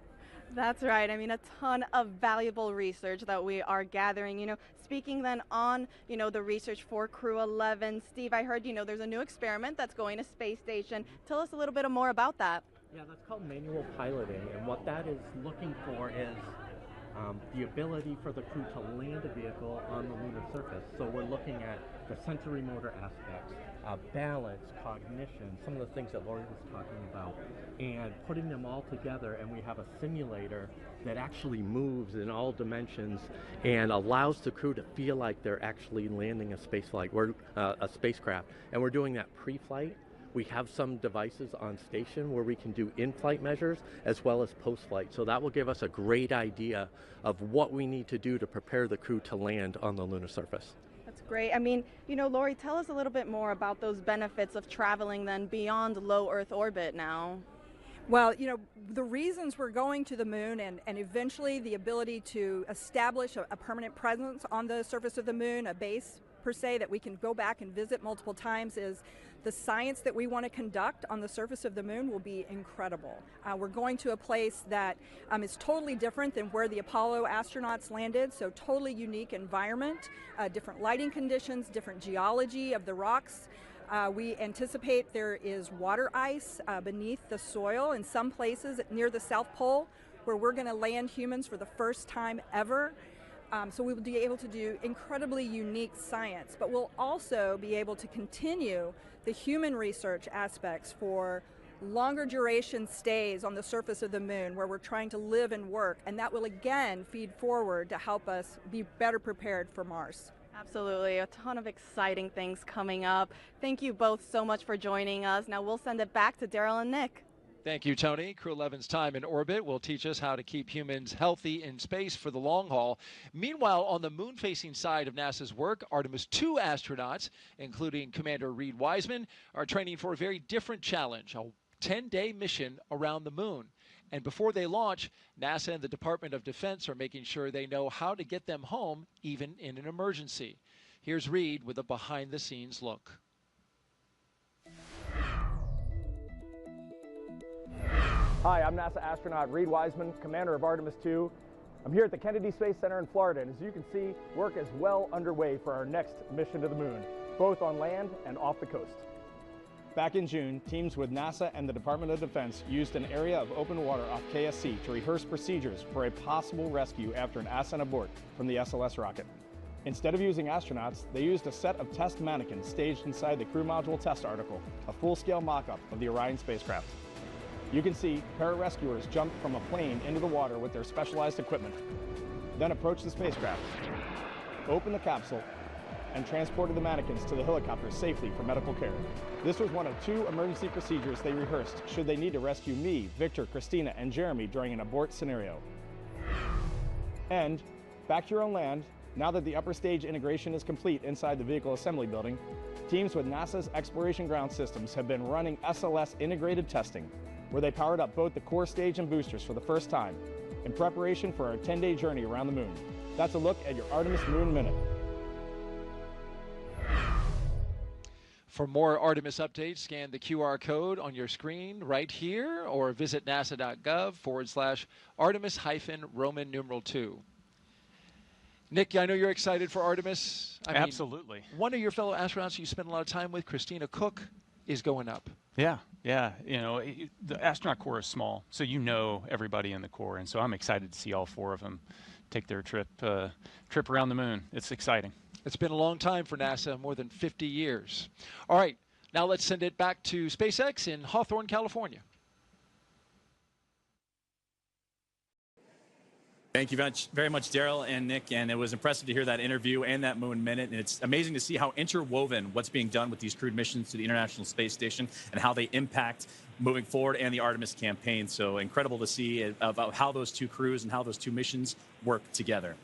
That's right. I mean, a ton of valuable research that we are gathering. Speaking then on, the research for Crew-11, Steve, I heard, there's a new experiment that's going to Space Station. Tell us a little bit more about that. Yeah, that's called manual piloting, and what that is looking for is the ability for the crew to land a vehicle on the lunar surface. So we're looking at the sensory motor aspects, balance, cognition, some of the things that Lori was talking about, and putting them all together, and we have a simulator that actually moves in all dimensions and allows the crew to feel like they're actually landing a spacecraft. And we're doing that pre-flight. We have some devices on station where we can do in-flight measures as well as post-flight. So that will give us a great idea of what we need to do to prepare the crew to land on the lunar surface. That's great. I mean, Lori, tell us a little bit more about those benefits of traveling then beyond low Earth orbit now. Well, the reasons we're going to the moon and eventually the ability to establish a permanent presence on the surface of the moon, a base per se that we can go back and visit multiple times, is the science that we want to conduct on the surface of the moon will be incredible. We're going to a place that is totally different than where the Apollo astronauts landed, so totally unique environment, different lighting conditions, different geology of the rocks. We anticipate there is water ice beneath the soil in some places near the South Pole where we're going to land humans for the first time ever. So we will be able to do incredibly unique science, but we'll also be able to continue the human research aspects for longer duration stays on the surface of the moon where we're trying to live and work, and that will again feed forward to help us be better prepared for Mars. Absolutely, a ton of exciting things coming up. Thank you both so much for joining us. Now we'll send it back to Daryl and Nick. Thank you, Tony. Crew-11's time in orbit will teach us how to keep humans healthy in space for the long haul. Meanwhile, on the moon-facing side of NASA's work, Artemis II astronauts, including Commander Reed Wiseman, are training for a very different challenge, a 10-day mission around the moon. And before they launch, NASA and the Department of Defense are making sure they know how to get them home, even in an emergency. Here's Reed with a behind-the-scenes look. Hi, I'm NASA astronaut Reed Wiseman, commander of Artemis II. I'm here at the Kennedy Space Center in Florida, and as you can see, work is well underway for our next mission to the moon, both on land and off the coast. Back in June, teams with NASA and the Department of Defense used an area of open water off KSC to rehearse procedures for a possible rescue after an ascent abort from the SLS rocket. Instead of using astronauts, they used a set of test mannequins staged inside the crew module test article, a full-scale mock-up of the Orion spacecraft. You can see pararescuers jumped from a plane into the water with their specialized equipment, then approached the spacecraft, opened the capsule, and transported the mannequins to the helicopter safely for medical care. This was one of 2 emergency procedures they rehearsed should they need to rescue me, Victor, Christina, and Jeremy during an abort scenario. And back here on land, now that the upper stage integration is complete inside the vehicle assembly building, teams with NASA's Exploration Ground Systems have been running SLS integrated testing, where they powered up both the core stage and boosters for the first time in preparation for our 10-day journey around the moon. That's a look at your Artemis Moon Minute. For more Artemis updates, scan the QR code on your screen right here or visit nasa.gov/Artemis-Roman numeral 2. Nick, I know you're excited for Artemis. Absolutely. One of your fellow astronauts you spent a lot of time with, Christina Cook, is going up. Yeah, yeah. You know, the astronaut corps is small, so you know everybody in the corps, and so I'm excited to see all 4 of them take their trip around the moon. It's exciting. It's been a long time for NASA, more than 50 years. All right, now let's send it back to SpaceX in Hawthorne, California. Thank you very much, Daryl and Nick. And it was impressive to hear that interview and that Moon Minute. And it's amazing to see how interwoven what's being done with these crewed missions to the International Space Station and how they impact moving forward and the Artemis campaign. So incredible to see about how those 2 crews and how those 2 missions work together.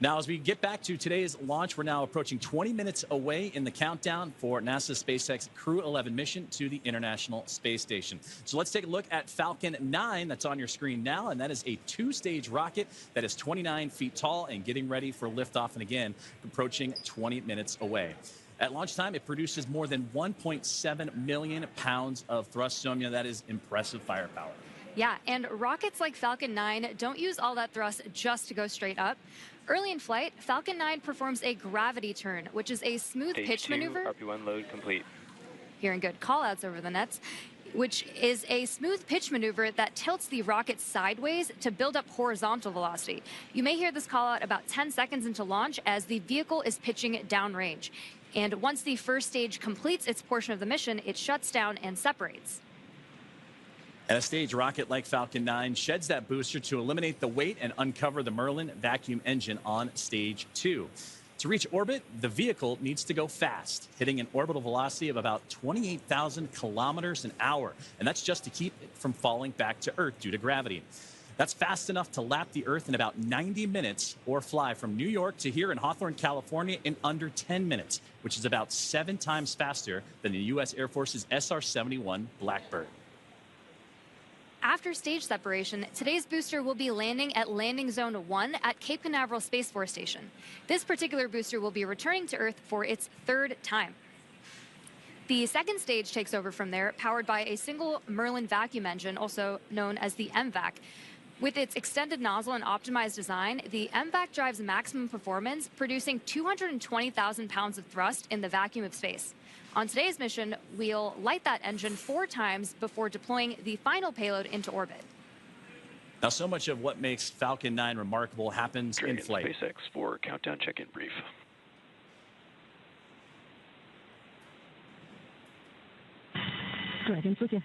Now, as we get back to today's launch, we're now approaching 20 minutes away in the countdown for NASA SpaceX Crew-11 mission to the International Space Station. So let's take a look at Falcon 9 that's on your screen now, and that is a 2-stage rocket that is 29 feet tall and getting ready for liftoff, and again, approaching 20 minutes away. At launch time, it produces more than 1.7 million pounds of thrust. Sonia, that is impressive firepower. Yeah, and rockets like Falcon 9 don't use all that thrust just to go straight up. Early in flight, Falcon 9 performs a gravity turn, which is a smooth pitch maneuver. RP1 load complete. Hearing good call-outs over the nets, which is a smooth pitch maneuver that tilts the rocket sideways to build up horizontal velocity. You may hear this call-out about 10 seconds into launch as the vehicle is pitching downrange. And once the first stage completes its portion of the mission, it shuts down and separates. And a stage rocket like Falcon 9 sheds that booster to eliminate the weight and uncover the Merlin vacuum engine on stage 2. To reach orbit, the vehicle needs to go fast, hitting an orbital velocity of about 28,000 kilometers an hour. And that's just to keep it from falling back to Earth due to gravity. That's fast enough to lap the Earth in about 90 minutes or fly from New York to here in Hawthorne, California in under 10 minutes, which is about 7 times faster than the U.S. Air Force's SR-71 Blackbird. After stage separation, today's booster will be landing at Landing Zone 1 at Cape Canaveral Space Force Station. This particular booster will be returning to Earth for its 3rd time. The second stage takes over from there, powered by a single Merlin vacuum engine, also known as the MVAC. With its extended nozzle and optimized design, the MVAC drives maximum performance, producing 220,000 pounds of thrust in the vacuum of space. On today's mission, we'll light that engine 4 times before deploying the final payload into orbit. Now, so much of what makes Falcon 9 remarkable happens in flight. SpaceX for countdown check-in brief. Dragon's with you.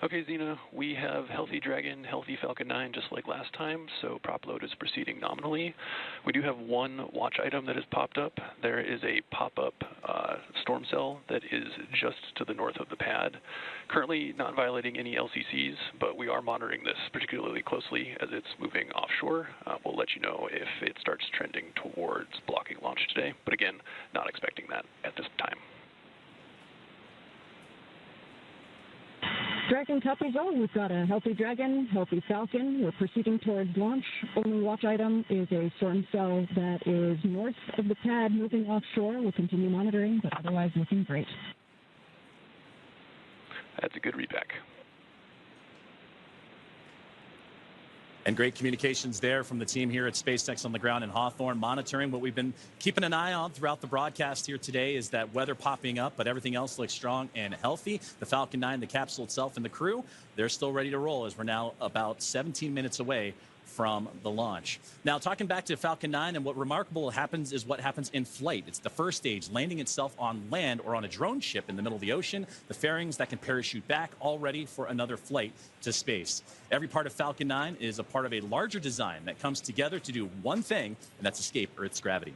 Okay, Zena, we have healthy Dragon, healthy Falcon 9, just like last time, so prop load is proceeding nominally. We do have one watch item that has popped up. There is a pop-up storm cell that is just to the north of the pad. Currently not violating any LCCs, but we are monitoring this particularly closely as it's moving offshore. We'll let you know if it starts trending towards blocking launch today, but again, not expecting that at this time. Dragon copies all. We've got a healthy Dragon, healthy Falcon. We're proceeding towards launch. Only watch item is a storm cell that is north of the pad moving offshore. We'll continue monitoring, but otherwise looking great. That's a good readback. And great communications there from the team here at SpaceX on the ground in Hawthorne, monitoring. What we've been keeping an eye on throughout the broadcast here today is that weather popping up, but everything else looks strong and healthy. The Falcon 9, the capsule itself, and the crew, they're still ready to roll as we're now about 17 minutes away from the launch. Now, talking back to Falcon 9, and what remarkable happens is what happens in flight. It's the first stage, landing itself on land or on a drone ship in the middle of the ocean, the fairings that can parachute back, all ready for another flight to space. Every part of Falcon 9 is a part of a larger design that comes together to do one thing, and that's escape Earth's gravity.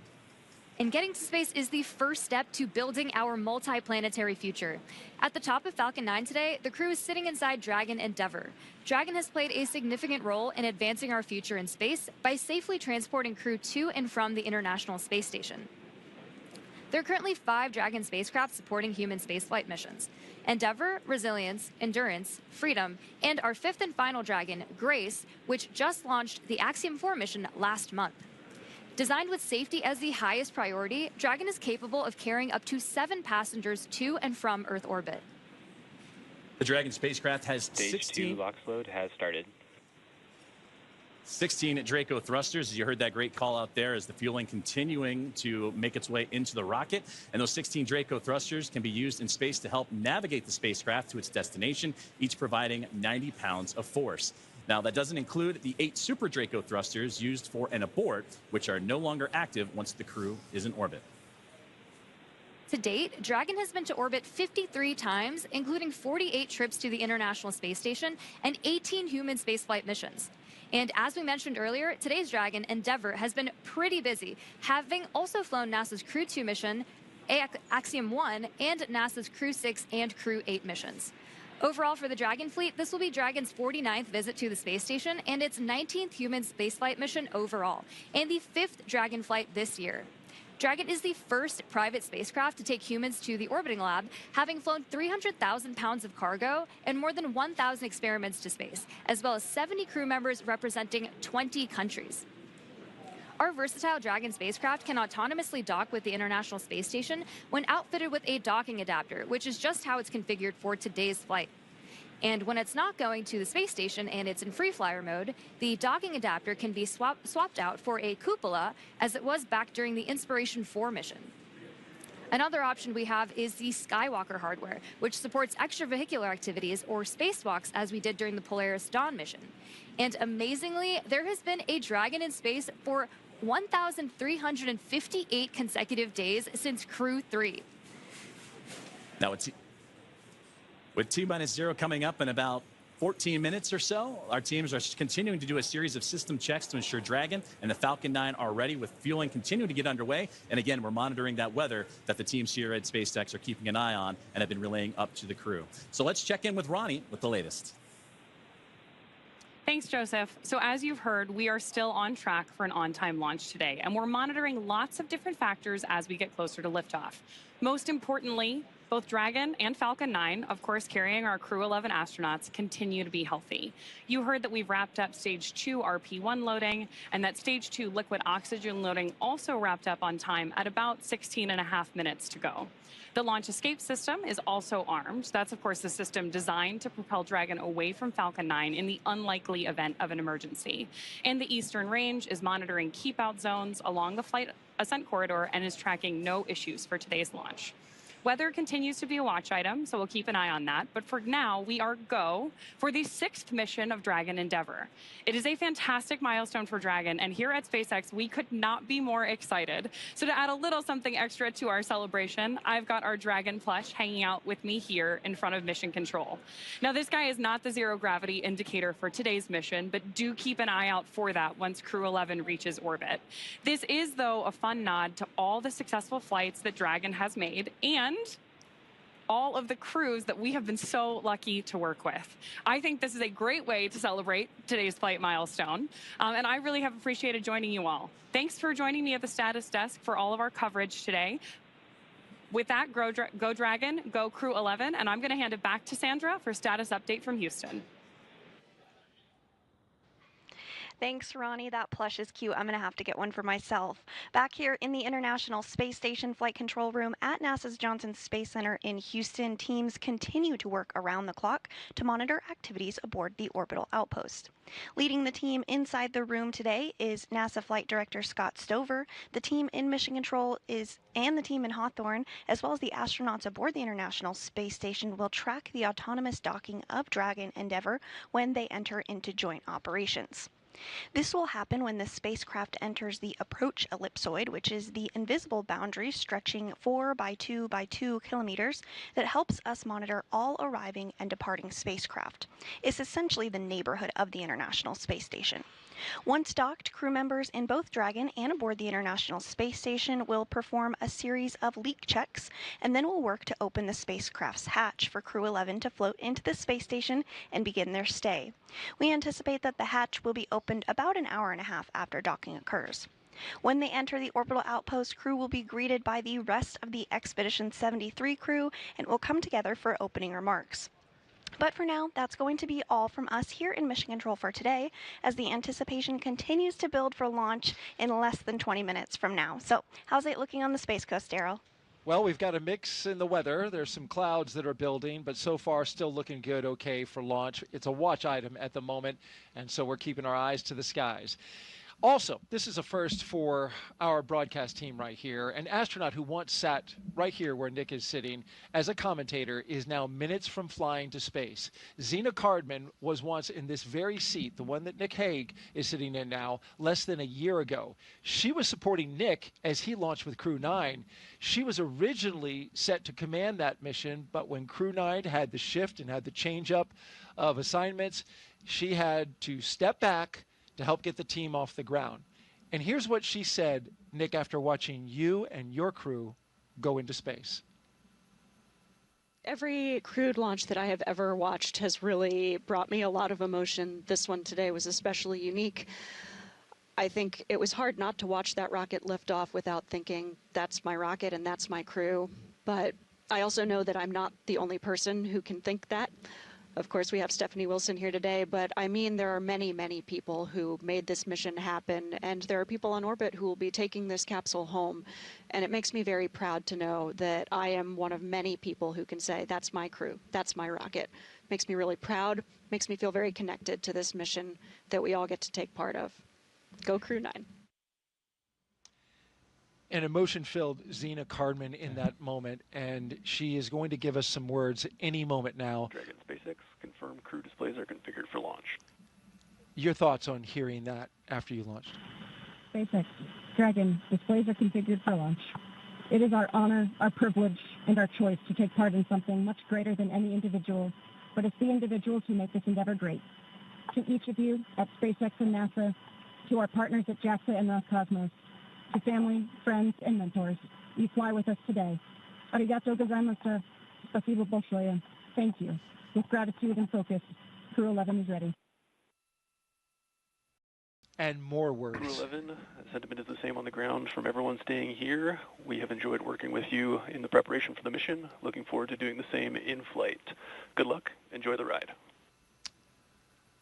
And getting to space is the first step to building our multi-planetary future. At the top of Falcon 9 today, the crew is sitting inside Dragon Endeavour. Dragon has played a significant role in advancing our future in space by safely transporting crew to and from the International Space Station. There are currently 5 Dragon spacecraft supporting human spaceflight missions: Endeavour, Resilience, Endurance, Freedom, and our 5th and final Dragon, Grace, which just launched the Axiom 4 mission last month. Designed with safety as the highest priority, Dragon is capable of carrying up to 7 passengers to and from Earth orbit. The Dragon spacecraft has Stage 2 LOX load has started. 16 Draco thrusters, as you heard that great call out there, as the fueling continuing to make its way into the rocket. And those 16 Draco thrusters can be used in space to help navigate the spacecraft to its destination, each providing 90 pounds of force. Now, that doesn't include the 8 Super Draco thrusters used for an abort, which are no longer active once the crew is in orbit. To date, Dragon has been to orbit 53 times, including 48 trips to the International Space Station and 18 human spaceflight missions. And as we mentioned earlier, today's Dragon, Endeavour, has been pretty busy, having also flown NASA's Crew-2 mission, Axiom-1, and NASA's Crew-6 and Crew-8 missions. Overall, for the Dragon fleet, this will be Dragon's 49th visit to the space station and its 19th human spaceflight mission overall, and the 5th Dragon flight this year. Dragon is the first private spacecraft to take humans to the orbiting lab, having flown 300,000 pounds of cargo and more than 1,000 experiments to space, as well as 70 crew members representing 20 countries. Our versatile Dragon spacecraft can autonomously dock with the International Space Station when outfitted with a docking adapter, which is just how it's configured for today's flight. And when it's not going to the space station and it's in free flyer mode, the docking adapter can be swapped out for a cupola, as it was back during the Inspiration 4 mission. Another option we have is the Skywalker hardware, which supports extravehicular activities or spacewalks, as we did during the Polaris Dawn mission. And amazingly, there has been a Dragon in space for 1,358 consecutive days since Crew 3. Now, with T-0 coming up in about 14 minutes or so, our teams are continuing to do a series of system checks to ensure Dragon and the Falcon 9 are ready, with fueling continuing to get underway. And again, we're monitoring that weather that the teams here at SpaceX are keeping an eye on and have been relaying up to the crew. So let's check in with Ronnie with the latest. Thanks, Joseph. So as you've heard, we are still on track for an on-time launch today, and we're monitoring lots of different factors as we get closer to liftoff. Most importantly, both Dragon and Falcon 9, of course carrying our Crew-11 astronauts, continue to be healthy. You heard that we've wrapped up Stage 2 RP-1 loading, and that Stage 2 liquid oxygen loading also wrapped up on time at about 16.5 minutes to go. The launch escape system is also armed. That's, of course, the system designed to propel Dragon away from Falcon 9 in the unlikely event of an emergency. And the Eastern Range is monitoring keep-out zones along the flight ascent corridor and is tracking no issues for today's launch. Weather continues to be a watch item, so we'll keep an eye on that. But for now, we are go for the 6th mission of Dragon Endeavour. It is a fantastic milestone for Dragon, and here at SpaceX, we could not be more excited. So to add a little something extra to our celebration, I've got our Dragon plush hanging out with me here in front of Mission Control. Now, this guy is not the zero gravity indicator for today's mission, but do keep an eye out for that once Crew-11 reaches orbit. This is, though, a fun nod to all the successful flights that Dragon has made, and all of the crews that we have been so lucky to work with. I think this is a great way to celebrate today's flight milestone, and I really have appreciated joining you all. Thanks for joining me at the status desk for all of our coverage today. With that, go Dragon, go Crew-11, and I'm going to hand it back to Sandra for status update from Houston. Thanks, Ronnie. That plush is cute. I'm going to have to get one for myself. Back here in the International Space Station Flight Control Room at NASA's Johnson Space Center in Houston, teams continue to work around the clock to monitor activities aboard the orbital outpost. Leading the team inside the room today is NASA Flight Director Scott Stover. The team in Mission Control and the team in Hawthorne, as well as the astronauts aboard the International Space Station, will track the autonomous docking of Dragon Endeavour when they enter into joint operations. This will happen when the spacecraft enters the approach ellipsoid, which is the invisible boundary stretching 4 by 2 by 2 kilometers that helps us monitor all arriving and departing spacecraft. It's essentially the neighborhood of the International Space Station. Once docked, crew members in both Dragon and aboard the International Space Station will perform a series of leak checks, and then will work to open the spacecraft's hatch for Crew-11 to float into the space station and begin their stay. We anticipate that the hatch will be opened about an hour and a half after docking occurs. When they enter the orbital outpost, crew will be greeted by the rest of the Expedition 73 crew and will come together for opening remarks. But for now, that's going to be all from us here in Mission Control for today, as the anticipation continues to build for launch in less than 20 minutes from now. So, how's it looking on the Space Coast, Daryl? Well, we've got a mix in the weather. There's some clouds that are building, but so far still looking good, okay, for launch. It's a watch item at the moment, and so we're keeping our eyes to the skies. Also, this is a first for our broadcast team right here. An astronaut who once sat right here where Nick is sitting as a commentator is now minutes from flying to space. Zena Cardman was once in this very seat, the one that Nick Hague is sitting in now, less than a year ago. She was supporting Nick as he launched with Crew-9. She was originally set to command that mission, but when Crew-9 had the shift and had the change up of assignments, she had to step back to help get the team off the ground. And here's what she said, Nick, after watching you and your crew go into space. Every crewed launch that I have ever watched has really brought me a lot of emotion. This one today was especially unique. I think it was hard not to watch that rocket lift off without thinking, that's my rocket and that's my crew. But I also know that I'm not the only person who can think that. Of course, we have Stephanie Wilson here today, but I mean, there are many, many people who made this mission happen, and there are people on orbit who will be taking this capsule home. And it makes me very proud to know that I am one of many people who can say, that's my crew, that's my rocket. Makes me really proud, makes me feel very connected to this mission that we all get to take part of. Go Crew-9. An emotion-filled Zena Cardman in that moment, and she is going to give us some words any moment now. Dragon SpaceX, confirm crew displays are configured for launch. Your thoughts on hearing that after you launched? SpaceX, Dragon, displays are configured for launch. It is our honor, our privilege, and our choice to take part in something much greater than any individual, but it's the individuals who make this endeavor great. To each of you at SpaceX and NASA, to our partners at Jaxa and Roscomos, to family, friends, and mentors, you fly with us today. Arigato gozaimasu. Spasibo большое. Thank you. With gratitude and focus, Crew-11 is ready. And more words. Crew-11, sentiment is the same on the ground from everyone staying here. We have enjoyed working with you in the preparation for the mission. Looking forward to doing the same in flight. Good luck. Enjoy the ride.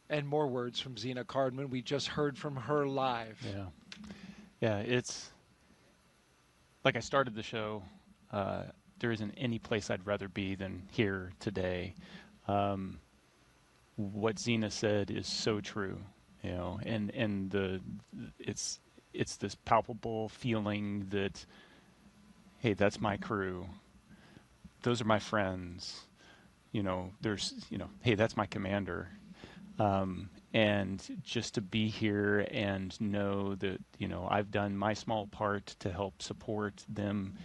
And more words from Zena Cardman. We just heard from her live. Yeah. Yeah, it's like I started the show. There isn't any place I'd rather be than here today. What Zena said is so true, you know, and it's this palpable feeling that, hey, that's my crew. Those are my friends. You know, hey, that's my commander. And just to be here and know that, you know, I've done my small part to help support them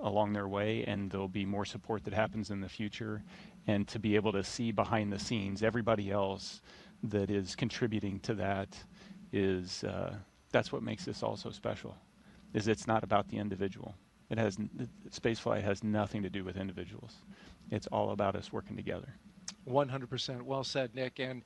along their way, and there'll be more support that happens in the future. And to be able to see behind the scenes everybody else that is contributing to that is, that's what makes this all so special, is it's not about the individual. Spaceflight has nothing to do with individuals. It's all about us working together. 100%. Well said, Nick. And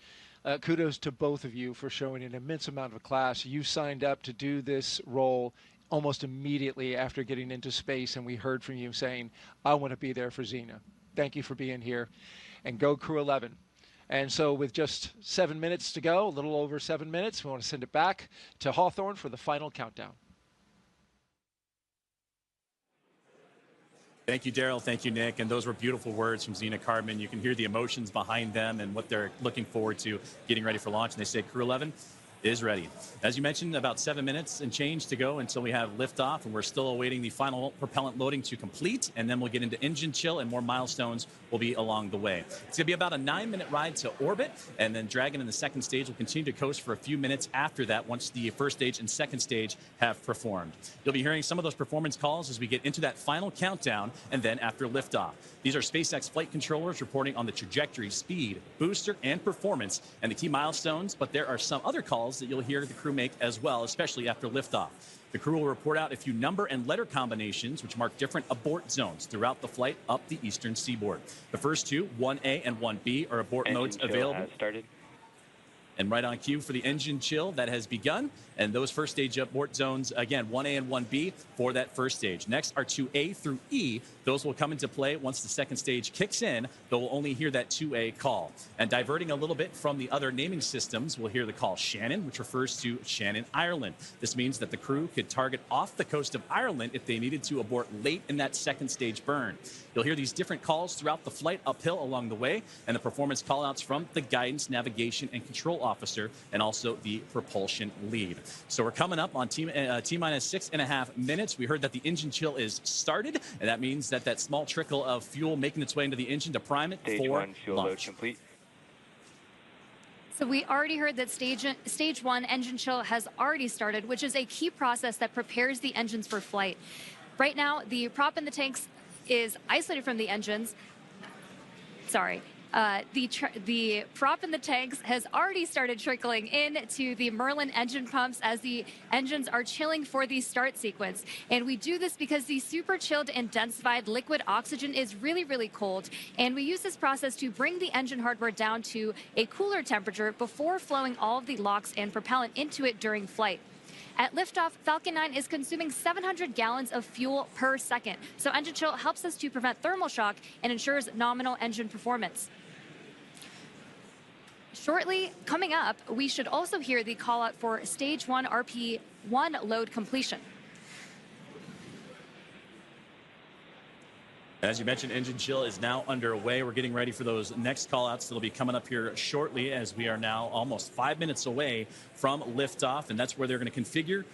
kudos to both of you for showing an immense amount of class. You signed up to do this role almost immediately after getting into space, and we heard from you saying, I want to be there for Zena. Thank you for being here. And go Crew-11. And so with just 7 minutes to go, a little over 7 minutes, we want to send it back to Hawthorne for the final countdown. Thank you, Daryl. Thank you, Nick. And those were beautiful words from Zena Cardman. You can hear the emotions behind them and what they're looking forward to getting ready for launch. And they say Crew-11 is ready. As you mentioned, about 7 minutes and change to go until we have liftoff, and we're still awaiting the final propellant loading to complete, and then we'll get into engine chill, and more milestones will be along the way. It's going to be about a 9-minute ride to orbit, and then Dragon in the second stage will continue to coast for a few minutes after that once the first stage and second stage have performed. You'll be hearing some of those performance calls as we get into that final countdown, and then after liftoff. These are SpaceX flight controllers reporting on the trajectory, speed, booster, and performance, and the key milestones, but there are some other calls that you'll hear the crew make as well, especially after liftoff. The crew will report out a few number and letter combinations which mark different abort zones throughout the flight up the eastern seaboard. The first two, 1A and 1B, are abort modes available. Has started. And right on cue for the engine chill that has begun. And those first stage abort zones, again, 1A and 1B for that first stage. Next are 2A through E. Those will come into play once the second stage kicks in. They'll only hear that 2A call. And diverting a little bit from the other naming systems, we'll hear the call Shannon, which refers to Shannon, Ireland. This means that the crew could target off the coast of Ireland if they needed to abort late in that second stage burn. You'll hear these different calls throughout the flight uphill along the way, and the performance callouts from the guidance, navigation, and control officer, and also the propulsion lead. So we're coming up on T-minus 6.5 minutes. We heard that the engine chill is started, and that means that that small trickle of fuel making its way into the engine to prime it Stage for 1 fuel load launch. complete. So we already heard that stage 1 engine chill has already started, which is a key process that prepares the engines for flight. Right now, the prop in the tanks is isolated from the engines. Sorry. The prop in the tanks has already started trickling into the Merlin engine pumps as the engines are chilling for the start sequence. And we do this because the super chilled and densified liquid oxygen is really, really cold. And we use this process to bring the engine hardware down to a cooler temperature before flowing all of the LOX and propellant into it during flight. At liftoff, Falcon 9 is consuming 700 gallons of fuel per second. So engine chill helps us to prevent thermal shock and ensures nominal engine performance. Shortly, coming up, we should also hear the call out for stage 1 RP1 load completion. As you mentioned, engine chill is now underway. We're getting ready for those next call-outs that'll be coming up here shortly, as we are now almost 5 minutes away from liftoff, and that's where they're going to configure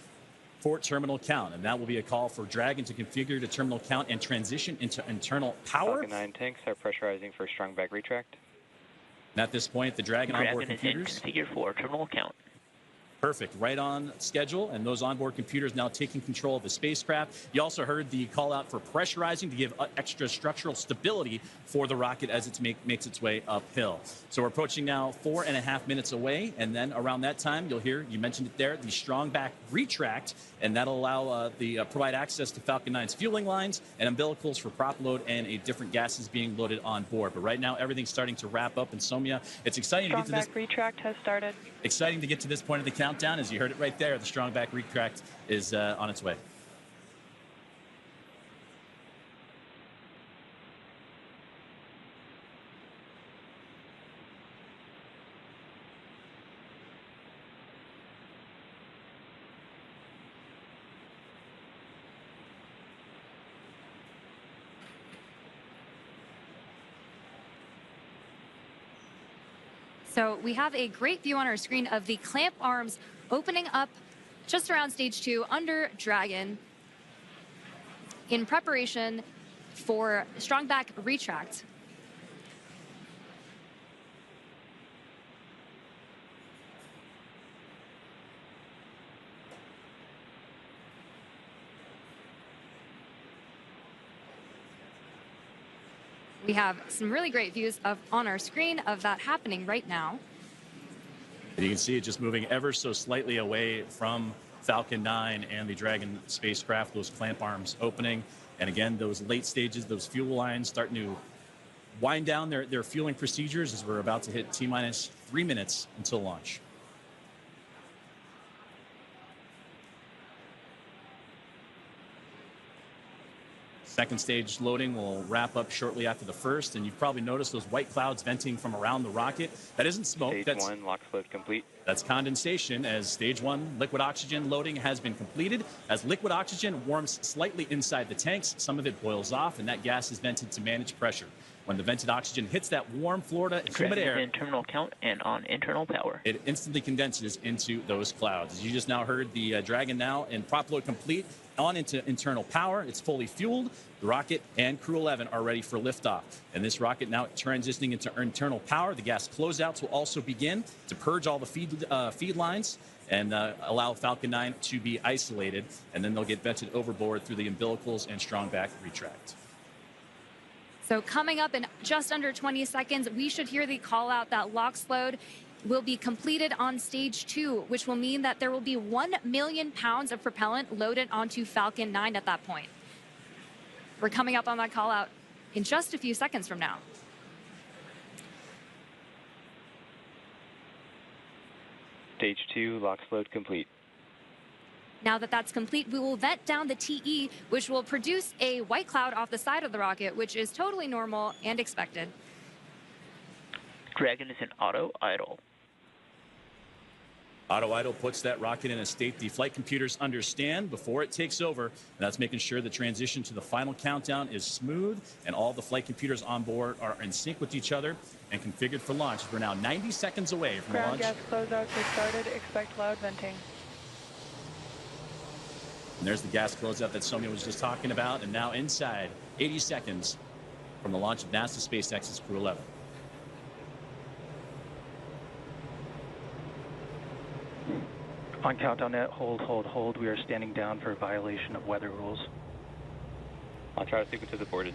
for terminal count. And that will be a call for Dragon to configure to terminal count and transition into internal power. Falcon 9 tanks are pressurizing for strong back retract. And at this point, the Dragon onboard is in computers configure for terminal count. Perfect. Right on schedule, and those onboard computers now taking control of the spacecraft. You also heard the call out for pressurizing to give extra structural stability for the rocket as it makes its way uphill. So we're approaching now 4.5 minutes away, and then around that time, you'll hear, you mentioned it there, the strong back retract, and that'll allow provide access to Falcon 9's fueling lines and umbilicals for prop load and different gases being loaded on board. But right now, everything's starting to wrap up, and Somya, it's exciting Strong to get to back this. retract has started. Exciting to get to this point of the countdown. As you heard it right there, the strong back retract is on its way. So we have a great view on our screen of the clamp arms opening up just around stage 2 under Dragon in preparation for strong back retract. We have some really great views on our screen of that happening right now. And you can see it just moving ever so slightly away from Falcon 9 and the Dragon spacecraft, those clamp arms opening. And again, those late stages, those fuel lines starting to wind down their fueling procedures as we're about to hit T-minus 3 minutes until launch. Second stage loading will wrap up shortly after the first, and you've probably noticed those white clouds venting from around the rocket. That isn't smoke. Stage 1 LOX load complete. That's condensation, as stage 1 liquid oxygen loading has been completed. As liquid oxygen warms slightly inside the tanks, some of it boils off, and that gas is vented to manage pressure. When the vented oxygen hits that warm Florida humid air, in terminal count and on internal power, it instantly condenses into those clouds. As you just now heard, the Dragon now in prop load complete, on into internal power. It's fully fueled. The rocket and Crew-11 are ready for liftoff. And this rocket now transitioning into internal power. The gas closeouts will also begin to purge all the feed lines and allow Falcon 9 to be isolated. And then they'll get vented overboard through the umbilicals and strong back retract. So coming up in just under 20 seconds, we should hear the call out that LOX load will be completed on stage 2, which will mean that there will be 1 million pounds of propellant loaded onto Falcon 9 at that point. We're coming up on that call out in just a few seconds from now. Stage 2, LOX load complete. Now that that's complete, we will vent down the TE, which will produce a white cloud off the side of the rocket, which is totally normal and expected. Dragon is in auto idle. Auto idle puts that rocket in a state the flight computers understand before it takes over. And that's making sure the transition to the final countdown is smooth and all the flight computers on board are in sync with each other and configured for launch. We're now 90 seconds away from Ground launch. gas closeouts are started. Expect loud venting. And there's the gas closeout that Sonia was just talking about. And now inside 80 seconds from the launch of NASA SpaceX's Crew-11. On countdown net, hold. We are standing down for violation of weather rules. I'll try to sequence is aborted.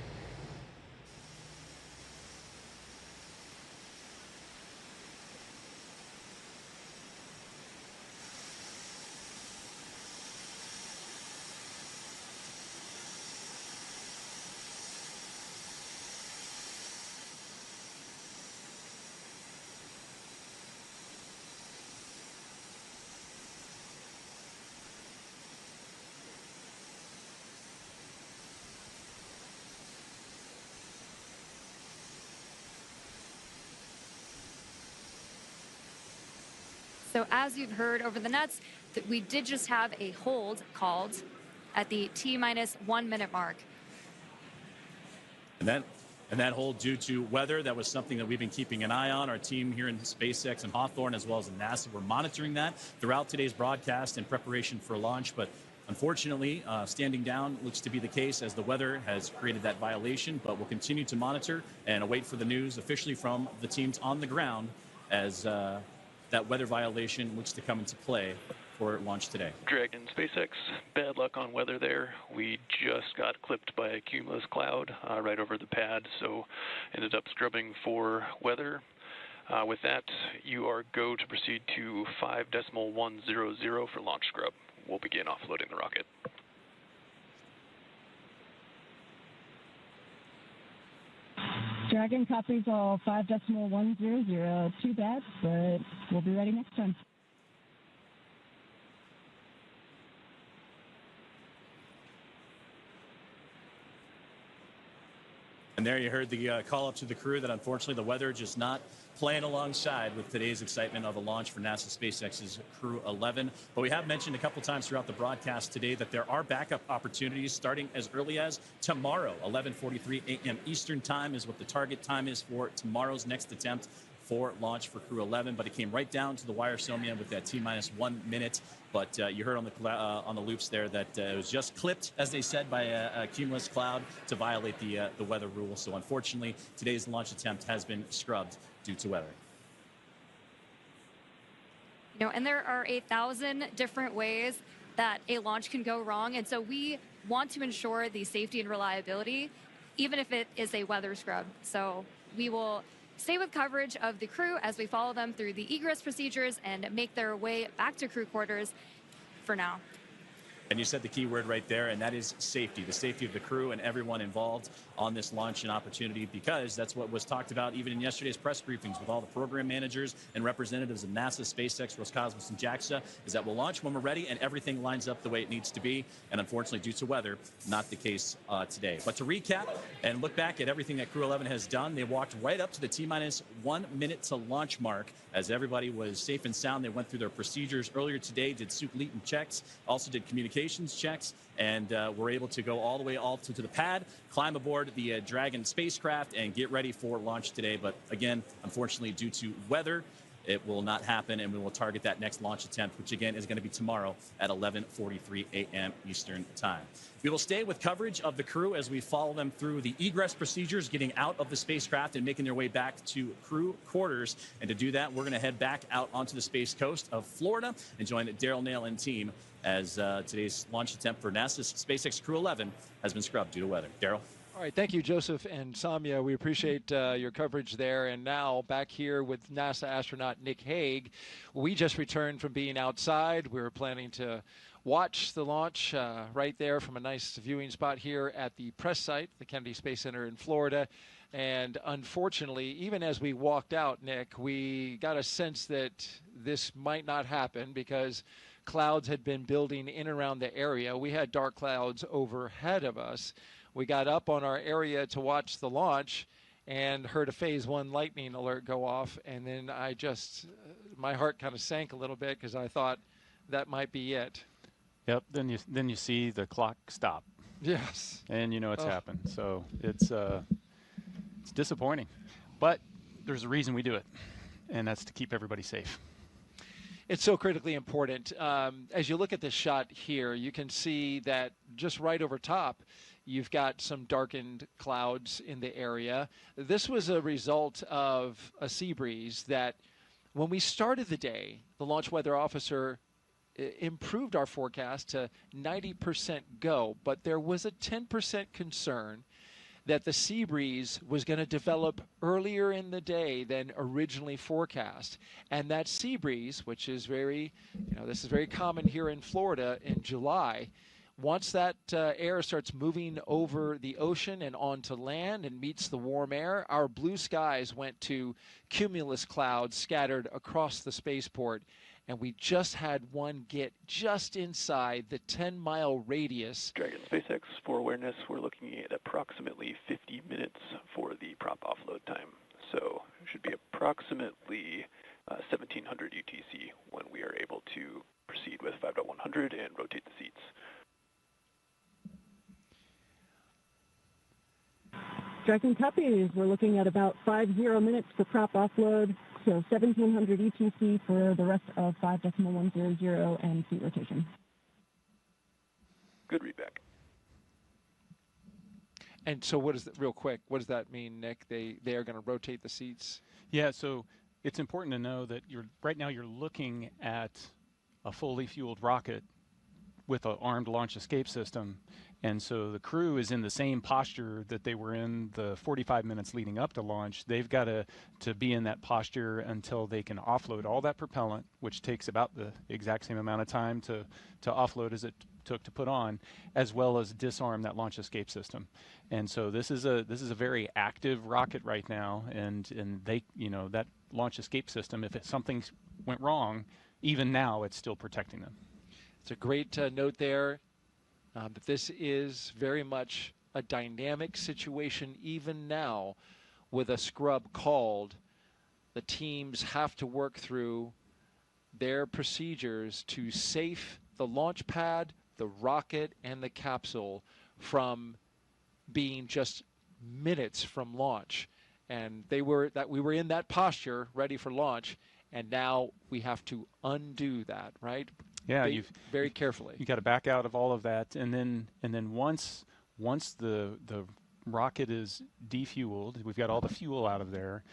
So as you've heard over the nets, that we did just have a hold called at the T-1 minute mark. And that hold due to weather, that was something that we've been keeping an eye on. Our team here in SpaceX and Hawthorne, as well as in NASA, we're monitoring that throughout today's broadcast in preparation for launch. But unfortunately, standing down looks to be the case as the weather has created that violation. But we'll continue to monitor and await for the news officially from the teams on the ground as that weather violation looks to come into play for launch today. Dragon SpaceX, bad luck on weather there. We just got clipped by a cumulus cloud right over the pad, so ended up scrubbing for weather. With that, you are go to proceed to 5.100 for launch scrub. We'll begin offloading the rocket. Dragon copies all 5.100. Too bad, but we'll be ready next time. And there you heard the call up to the crew that unfortunately the weather just not playing alongside with today's excitement of the launch for NASA SpaceX's Crew-11. But we have mentioned a couple times throughout the broadcast today that there are backup opportunities starting as early as tomorrow. 11:43 a.m. Eastern time is what the target time is for tomorrow's next attempt for launch for Crew-11. But it came right down to the wire, Somia, with that T-1 minute. But you heard on the loops there that it was just clipped, as they said, by a cumulus cloud to violate the weather rule. So unfortunately, today's launch attempt has been scrubbed due to weather. You know, and there are 1,000 different ways that a launch can go wrong. And so we want to ensure the safety and reliability, even if it is a weather scrub. So we will stay with coverage of the crew as we follow them through the egress procedures and make their way back to crew quarters for now. And you said the key word right there, and that is safety, the safety of the crew and everyone involved on this launch and opportunity, because that's what was talked about even in yesterday's press briefings with all the program managers and representatives of NASA, SpaceX, Roscomos, and Jaxa, is that we'll launch when we're ready and everything lines up the way it needs to be. And unfortunately, due to weather, not the case today. But to recap and look back at everything that Crew-11 has done, they walked right up to the T-1 minute to launch mark as everybody was safe and sound. They went through their procedures earlier today, did soup-leaton checks, also did communications checks, and were able to go all the way to the pad, climb aboard the Dragon spacecraft, and get ready for launch today. But again, unfortunately, due to weather, it will not happen, and we will target that next launch attempt, which again is going to be tomorrow at 11:43 a.m. Eastern time. We will stay with coverage of the crew as we follow them through the egress procedures, getting out of the spacecraft and making their way back to crew quarters. And to do that, we're going to head back out onto the Space Coast of Florida and join Daryl Nail and team as today's launch attempt for NASA's SpaceX Crew-11 has been scrubbed due to weather. Daryl? All right, thank you, Joseph and Samia. We appreciate your coverage there. And now back here with NASA astronaut Nick Hague. We just returned from being outside. We were planning to watch the launch right there from a nice viewing spot here at the press site, the Kennedy Space Center in Florida. And unfortunately, even as we walked out, Nick, we got a sense that this might not happen because clouds had been building in and around the area. We had dark clouds overhead of us. We got up on our area to watch the launch and heard a Phase 1 lightning alert go off. And then I just, my heart kind of sank a little bit because I thought that might be it. Yep, then you see the clock stop. Yes. And you know it's happened. So it's disappointing. But there's a reason we do it, and that's to keep everybody safe. It's so critically important. As you look at this shot here, you can see that just right over top, you've got some darkened clouds in the area. This was a result of a sea breeze that when we started the day, the launch weather officer improved our forecast to 90% go, but there was a 10% concern that the sea breeze was going to develop earlier in the day than originally forecast. And that sea breeze, which is very, this is very common here in Florida in July, once that air starts moving over the ocean and onto land and meets the warm air, our blue skies went to cumulus clouds scattered across the spaceport. And we just had one get just inside the 10-mile radius. Dragon SpaceX, for awareness, we're looking at approximately 50 minutes for the prop offload time. So it should be approximately 1700 UTC when we are able to proceed with 5.100 and rotate the seats. Dragon copies. We're looking at about 50 minutes for prop offload. So 1700 ETC for the rest of 5.100 and seat rotation. Good readback. And so what is that, real quick, what does that mean, Nick? They are going to rotate the seats? Yeah, so it's important to know that right now you're looking at a fully fueled rocket with an armed launch escape system. And so the crew is in the same posture that they were in the 45 minutes leading up to launch. They've got to be in that posture until they can offload all that propellant, which takes about the exact same amount of time to offload as it took to put on, as well as disarm that launch escape system. And so this is a very active rocket right now, and they, that launch escape system, if something went wrong, even now it's still protecting them. It's a great note there. But this is very much a dynamic situation even now with a scrub called. The teams have to work through their procedures to safe the launch pad, the rocket, and the capsule from being just minutes from launch. And we were in that posture ready for launch, and now we have to undo that, right? Yeah, very carefully. You got to back out of all of that, and then once the rocket is defueled, we've got all the fuel out of there,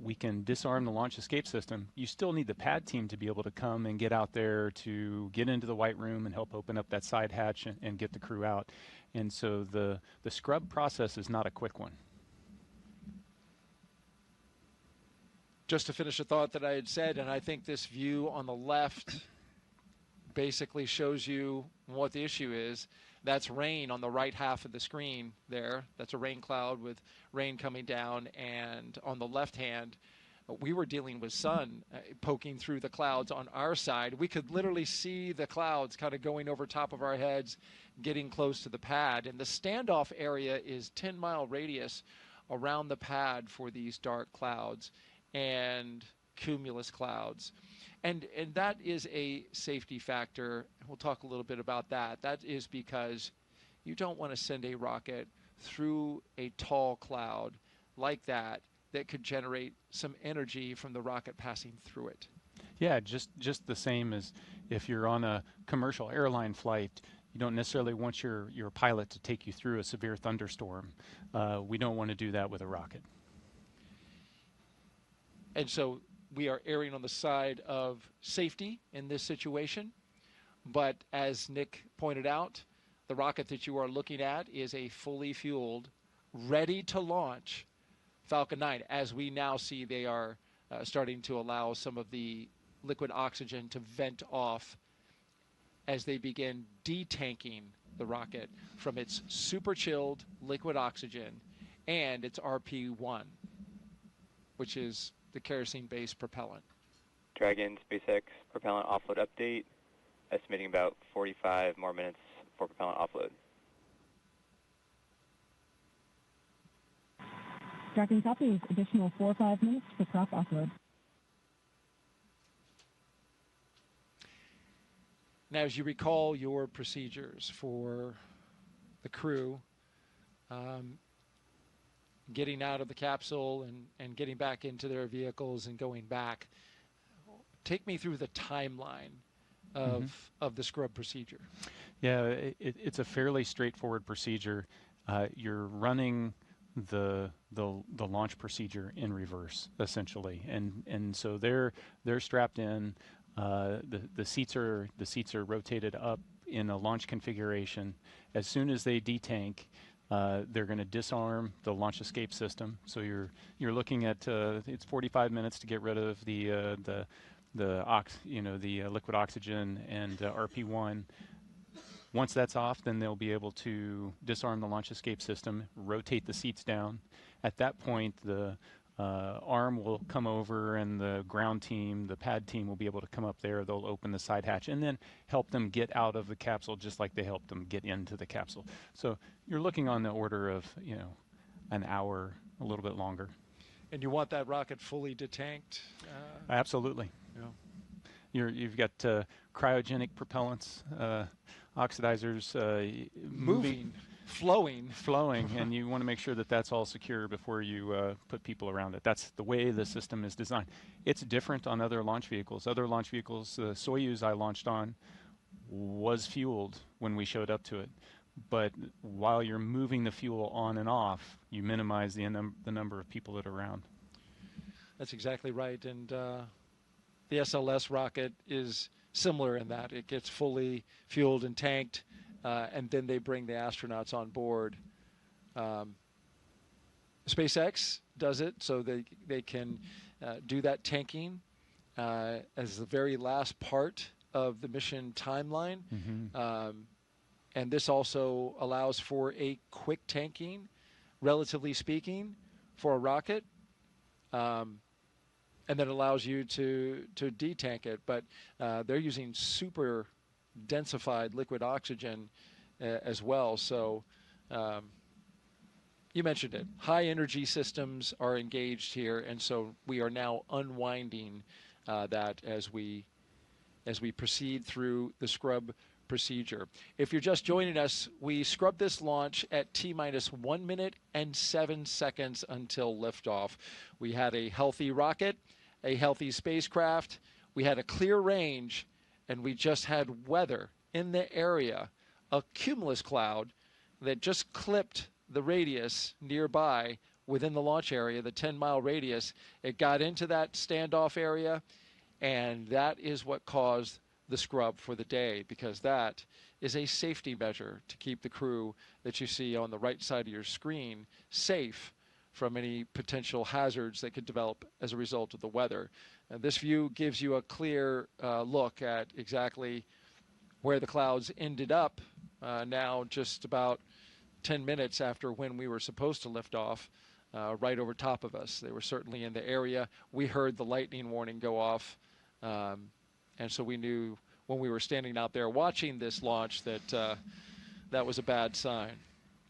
we can disarm the launch escape system. You still need the pad team to be able to come and get out there to get into the white room and help open up that side hatch and get the crew out. And so the scrub process is not a quick one. Just to finish a thought that I had said, and I think this view on the left basically shows you what the issue is. That's rain on the right half of the screen there. That's a rain cloud with rain coming down. And on the left hand, we were dealing with sun poking through the clouds on our side. We could literally see the clouds kind of going over top of our heads, getting close to the pad. And the standoff area is 10-mile radius around the pad for these dark clouds and cumulus clouds. And that is a safety factor. We'll talk a little bit about that. That is because you don't want to send a rocket through a tall cloud like that could generate some energy from the rocket passing through it. Yeah, just the same as if you're on a commercial airline flight, you don't necessarily want your pilot to take you through a severe thunderstorm. We don't want to do that with a rocket. And so we are erring on the side of safety in this situation. But as Nick pointed out, the rocket that you are looking at is a fully fueled, ready to launch Falcon 9. As we now see, they are starting to allow some of the liquid oxygen to vent off as they begin detanking the rocket from its super chilled liquid oxygen and its RP-1, which is the kerosene-based propellant. Dragon, SpaceX, propellant offload update, estimating about 45 more minutes for propellant offload. Dragon copies, additional 4 or 5 minutes for prop offload. Now, as you recall your procedures for the crew, getting out of the capsule and getting back into their vehicles and going back, take me through the timeline of the scrub procedure. Yeah, it's a fairly straightforward procedure. You're running the launch procedure in reverse, essentially, and so they're strapped in. The seats are rotated up in a launch configuration. As soon as they detank, they're going to disarm the launch escape system. So you're looking at it's 45 minutes to get rid of the liquid oxygen and RP-1. Once that's off, then they'll be able to disarm the launch escape system, rotate the seats down. At that point, the arm will come over and the ground team, the pad team, will be able to come up there. They'll open the side hatch and then help them get out of the capsule just like they helped them get into the capsule. So you're looking on the order of, an hour, a little bit longer. And you want that rocket fully detanked? Absolutely. Yeah. You've got cryogenic propellants, oxidizers moving, flowing, and you want to make sure that that's all secure before you put people around it. That's the way the system is designed. It's different on other launch vehicles. Other launch vehicles, the Soyuz I launched on was fueled when we showed up to it. But while you're moving the fuel on and off, you minimize the number of people that are around. That's exactly right. And the SLS rocket is similar in that it gets fully fueled and tanked, and then they bring the astronauts on board. SpaceX does it so they can do that tanking as the very last part of the mission timeline. And this also allows for a quick tanking, relatively speaking, for a rocket. And then allows you to detank it. But they're using super densified liquid oxygen as well. So you mentioned it. High energy systems are engaged here, and so we are now unwinding that as we proceed through the scrub procedure. If you're just joining us, we scrubbed this launch at T-minus 1 minute and 7 seconds until liftoff. We had a healthy rocket, a healthy spacecraft, we had a clear range, and we just had weather in the area, a cumulus cloud that just clipped the radius nearby within the launch area, the 10-mile radius. It got into that standoff area, and that is what caused the scrub for the day, because that is a safety measure to keep the crew that you see on the right side of your screen safe from any potential hazards that could develop as a result of the weather. This view gives you a clear look at exactly where the clouds ended up now just about 10 minutes after when we were supposed to lift off, right over top of us. They were certainly in the area. We heard the lightning warning go off. And so we knew when we were standing out there watching this launch that that was a bad sign.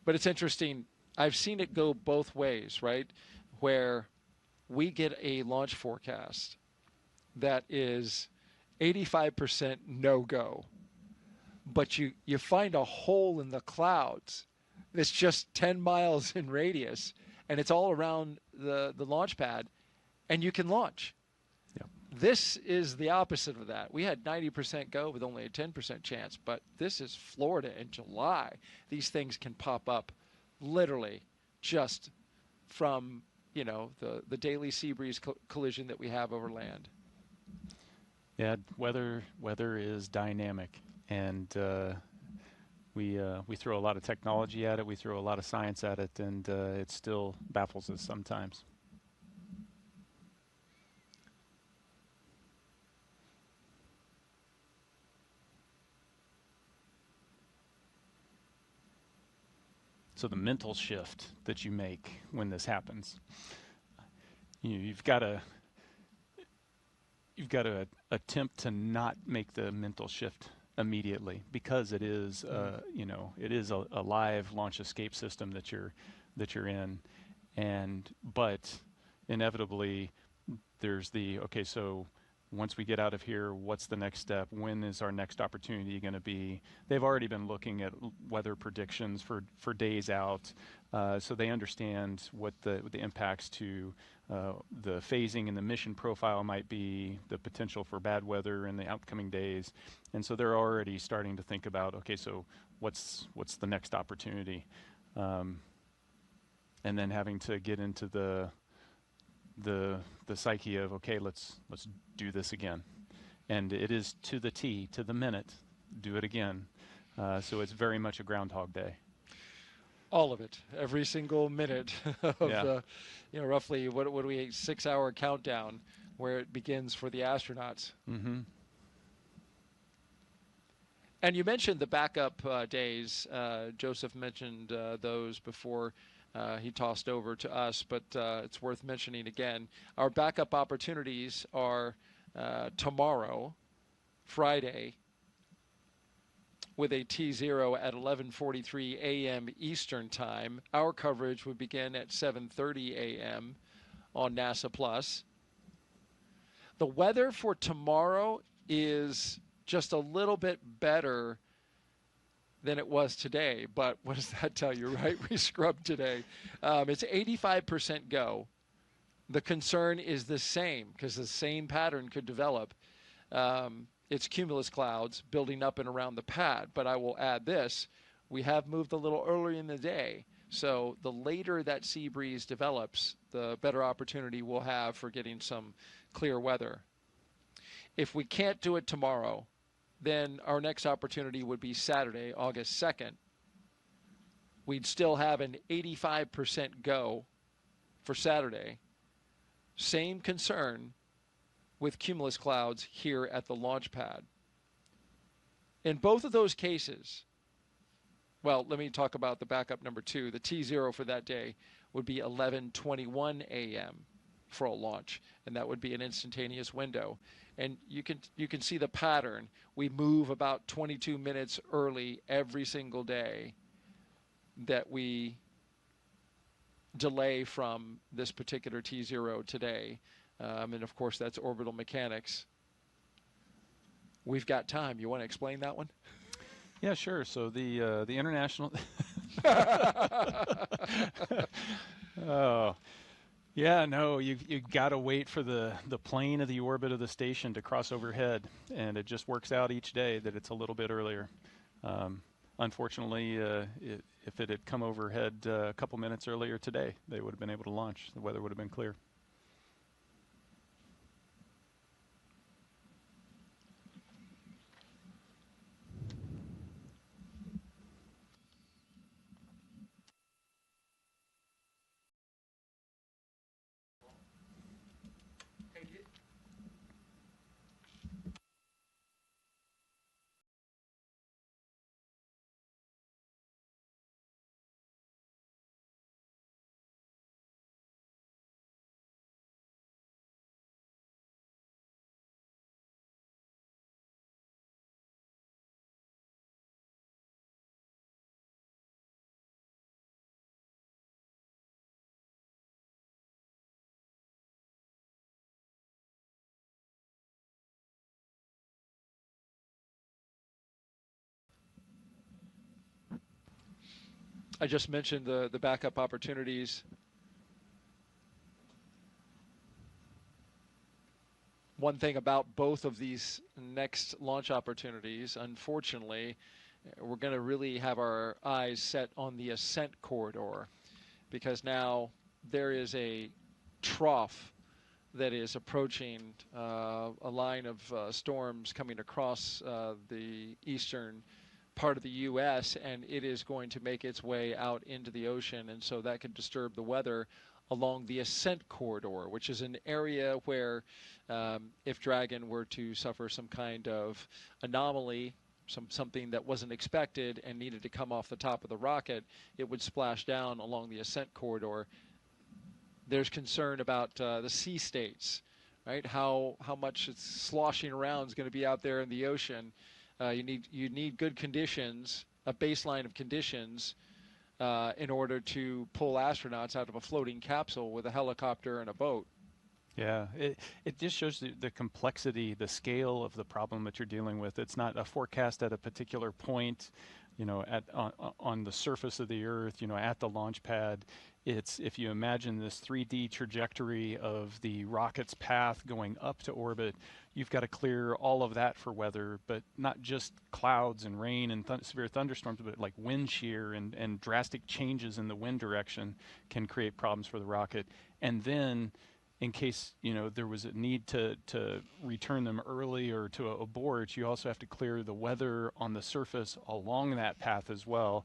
But it's interesting. I've seen it go both ways, right? Where we get a launch forecast that is 85% no-go. But you find a hole in the clouds that's just 10 miles in radius, and it's all around the launch pad, and you can launch. This is the opposite of that. We had 90% go with only a 10% chance, but this is Florida in July. These things can pop up literally just from, the daily sea breeze collision that we have over land. Yeah, weather is dynamic, and we throw a lot of technology at it. We throw a lot of science at it, and it still baffles us sometimes. So the mental shift that you make when this happens, you've got to attempt to not make the mental shift immediately, because it is it is a live launch escape system that you're in, but inevitably there's okay, so once we get out of here, what's the next step? When is our next opportunity going to be? They've already been looking at weather predictions for days out, so they understand what the impacts to the phasing and the mission profile might be, the potential for bad weather in the upcoming days, and so they're already starting to think about, okay, so what's the next opportunity, and then having to get into the psyche of, okay, let's do this again, and it is to the T, to the minute, do it again. So it's very much a Groundhog Day. All of it, every single minute of roughly what do we 6-hour countdown where it begins for the astronauts. Mm-hmm. And you mentioned the backup days. Joseph mentioned those before. He tossed over to us, but it's worth mentioning again. Our backup opportunities are tomorrow, Friday, with a T0 at 11:43 a.m. Eastern Time. Our coverage would begin at 7:30 a.m. on NASA Plus. The weather for tomorrow is just a little bit better than it was today, but what does that tell you, right? We scrubbed today. It's 85% go. The concern is the same, because the same pattern could develop. It's cumulus clouds building up and around the pad, but I will add this. We have moved a little earlier in the day, so the later that sea breeze develops, the better opportunity we'll have for getting some clear weather. If we can't do it tomorrow, then our next opportunity would be Saturday, August 2nd. We'd still have an 85% go for Saturday. Same concern with cumulus clouds here at the launch pad. In both of those cases, well, let me talk about the backup number 2. The T0 for that day would be 11:21 a.m. for a launch, and that would be an instantaneous window. And you can see the pattern. We move about 22 minutes early every single day that we delay from this particular T0 today. And of course, that's orbital mechanics. We've got time. You want to explain that one? Yeah, sure. So the international. Oh. Yeah, no, you've got to wait for the plane of the orbit of the station to cross overhead, and it just works out each day that it's a little bit earlier. Unfortunately, if it had come overhead a couple minutes earlier today, they would have been able to launch. The weather would have been clear. I just mentioned the backup opportunities. One thing about both of these next launch opportunities, unfortunately, we're going to really have our eyes set on the ascent corridor, because now there is a trough that is approaching a line of storms coming across the eastern part of the U.S., and it is going to make its way out into the ocean, and so that could disturb the weather along the ascent corridor, which is an area where if Dragon were to suffer some kind of anomaly something that wasn't expected and needed to come off the top of the rocket, it would splash down along the ascent corridor. There's concern about the sea states, right? How much it's sloshing around is going to be out there in the ocean. You need good conditions, a baseline of conditions, in order to pull astronauts out of a floating capsule with a helicopter and a boat. Yeah, it just shows the complexity, the scale of the problem that you're dealing with. It's not a forecast at a particular point, on the surface of the Earth, at the launch pad. It's, if you imagine this 3D trajectory of the rocket's path going up to orbit, you've got to clear all of that for weather, but not just clouds and rain and severe thunderstorms, but like wind shear and drastic changes in the wind direction can create problems for the rocket. And then, in case there was a need to return them early or to abort, you also have to clear the weather on the surface along that path as well.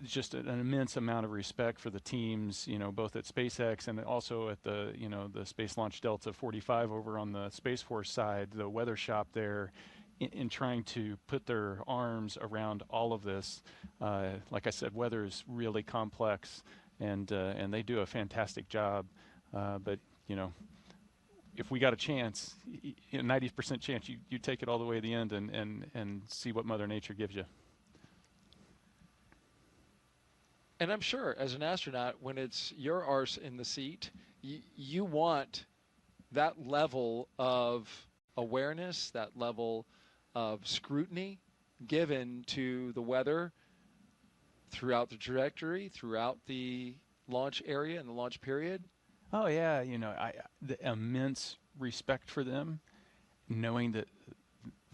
Just an immense amount of respect for the teams, both at SpaceX and also at the the Space Launch Delta 45 over on the Space Force side, the weather shop there, in trying to put their arms around all of this. Like I said, weather is really complex. And they do a fantastic job, but if we got a chance, 90% chance, you take it all the way to the end and see what Mother Nature gives you. And I'm sure, as an astronaut, when it's your arse in the seat, you want that level of awareness, that level of scrutiny given to the weather throughout the trajectory, throughout the launch area and the launch period. Oh yeah, the immense respect for them, knowing that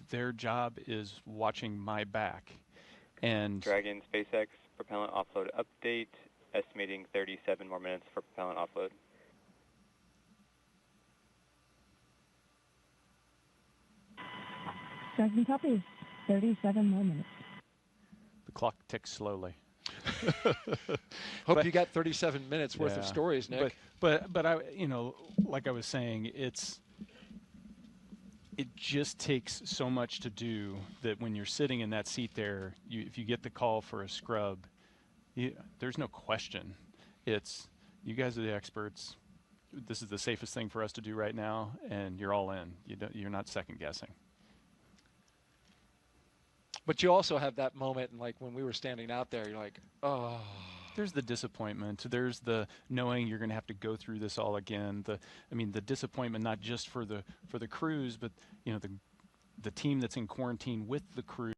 their job is watching my back. And Dragon SpaceX propellant offload update, estimating 37 more minutes for propellant offload. Dragon copy. 37 more minutes. The clock ticks slowly. Hope you got 37 minutes worth of stories, Nick. But I, like I was saying, it just takes so much to do that when you're sitting in that seat there, if you get the call for a scrub, there's no question. It's, you guys are the experts. This is the safest thing for us to do right now, and you're all in. You're not second guessing. But you also have that moment, and like when we were standing out there, you're like, oh. There's the disappointment. There's the knowing you're going to have to go through this all again. The disappointment not just for the crews, but the team that's in quarantine with the crew.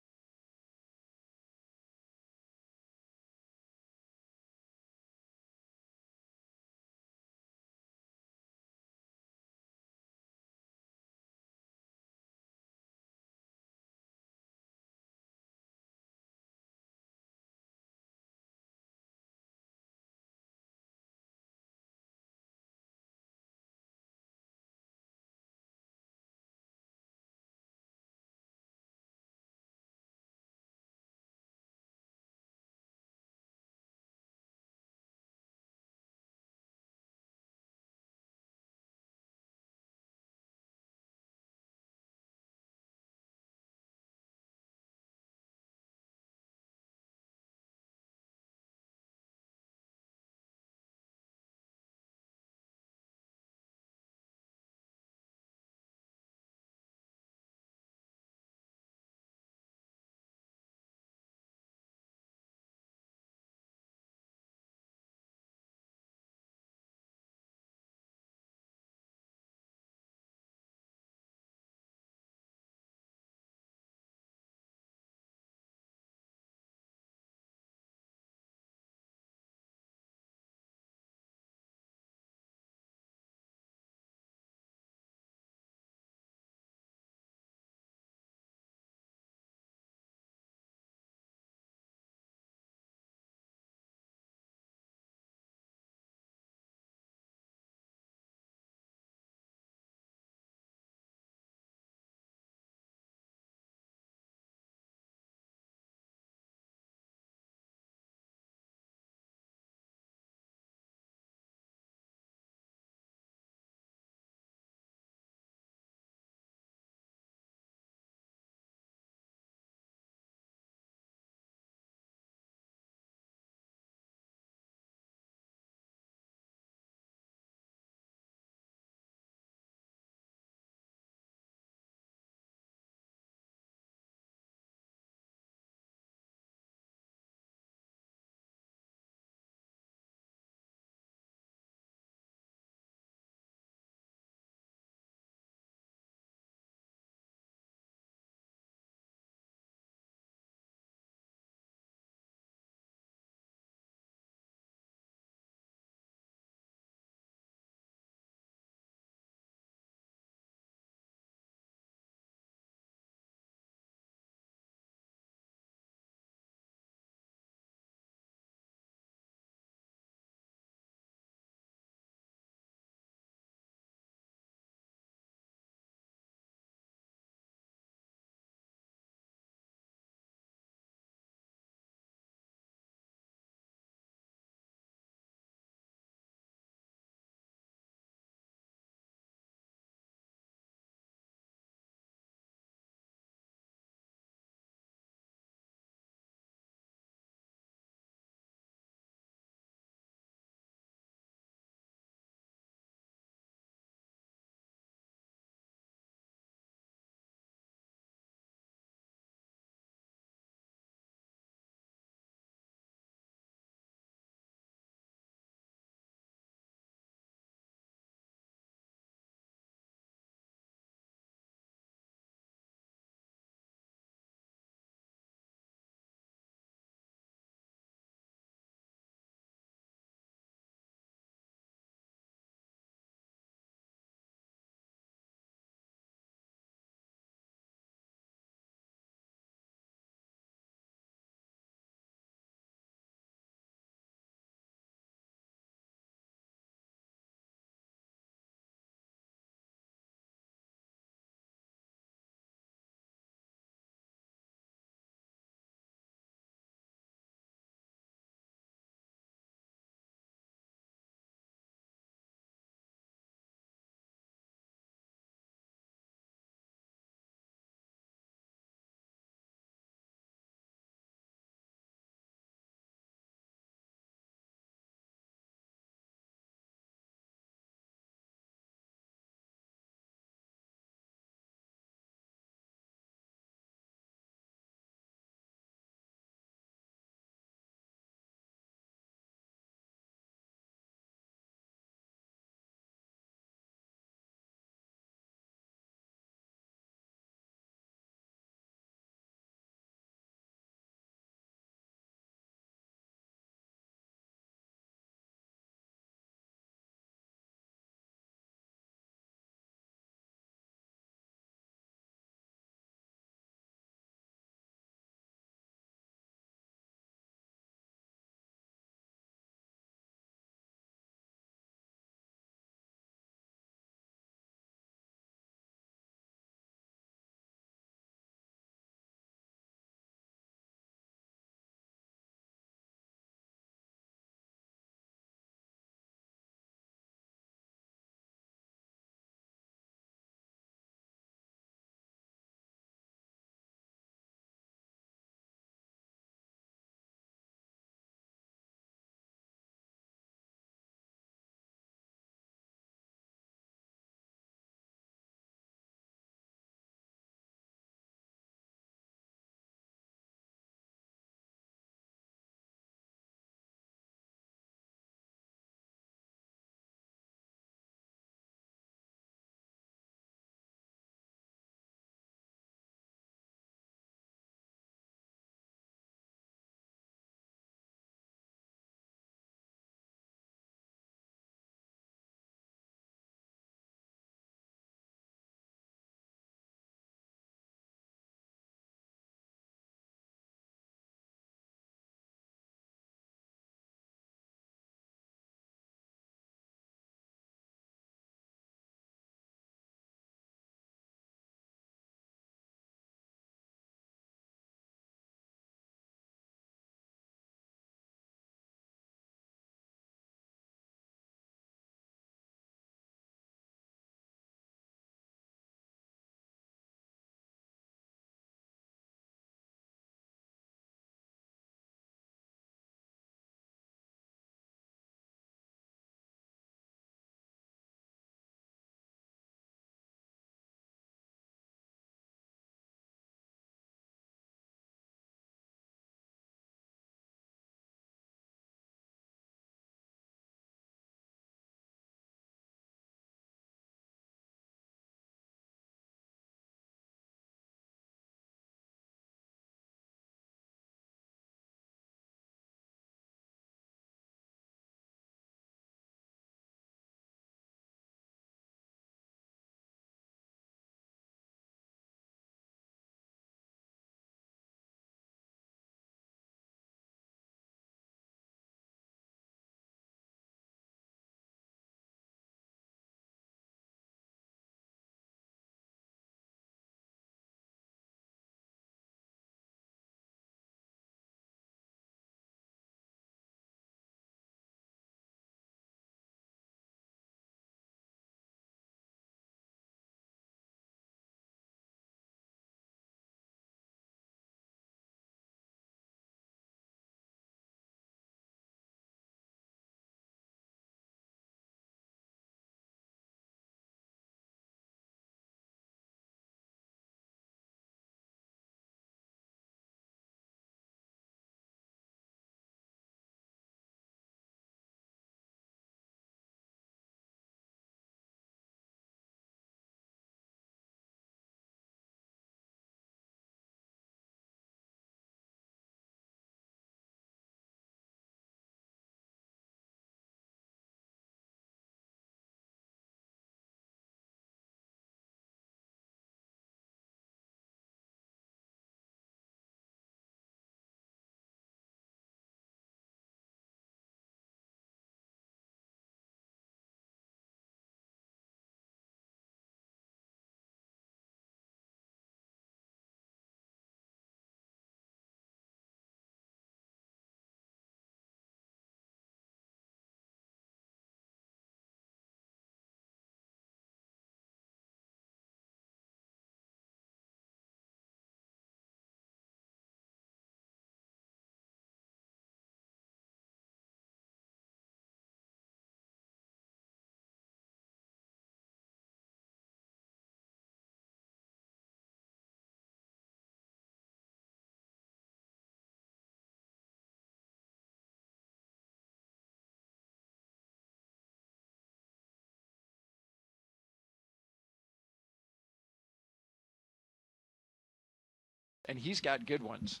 and he's got good ones.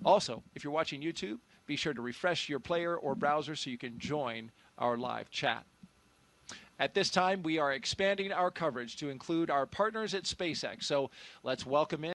Also, if you're watching YouTube, be sure to refresh your player or browser so you can join our live chat. At this time, we are expanding our coverage to include our partners at SpaceX. So let's welcome in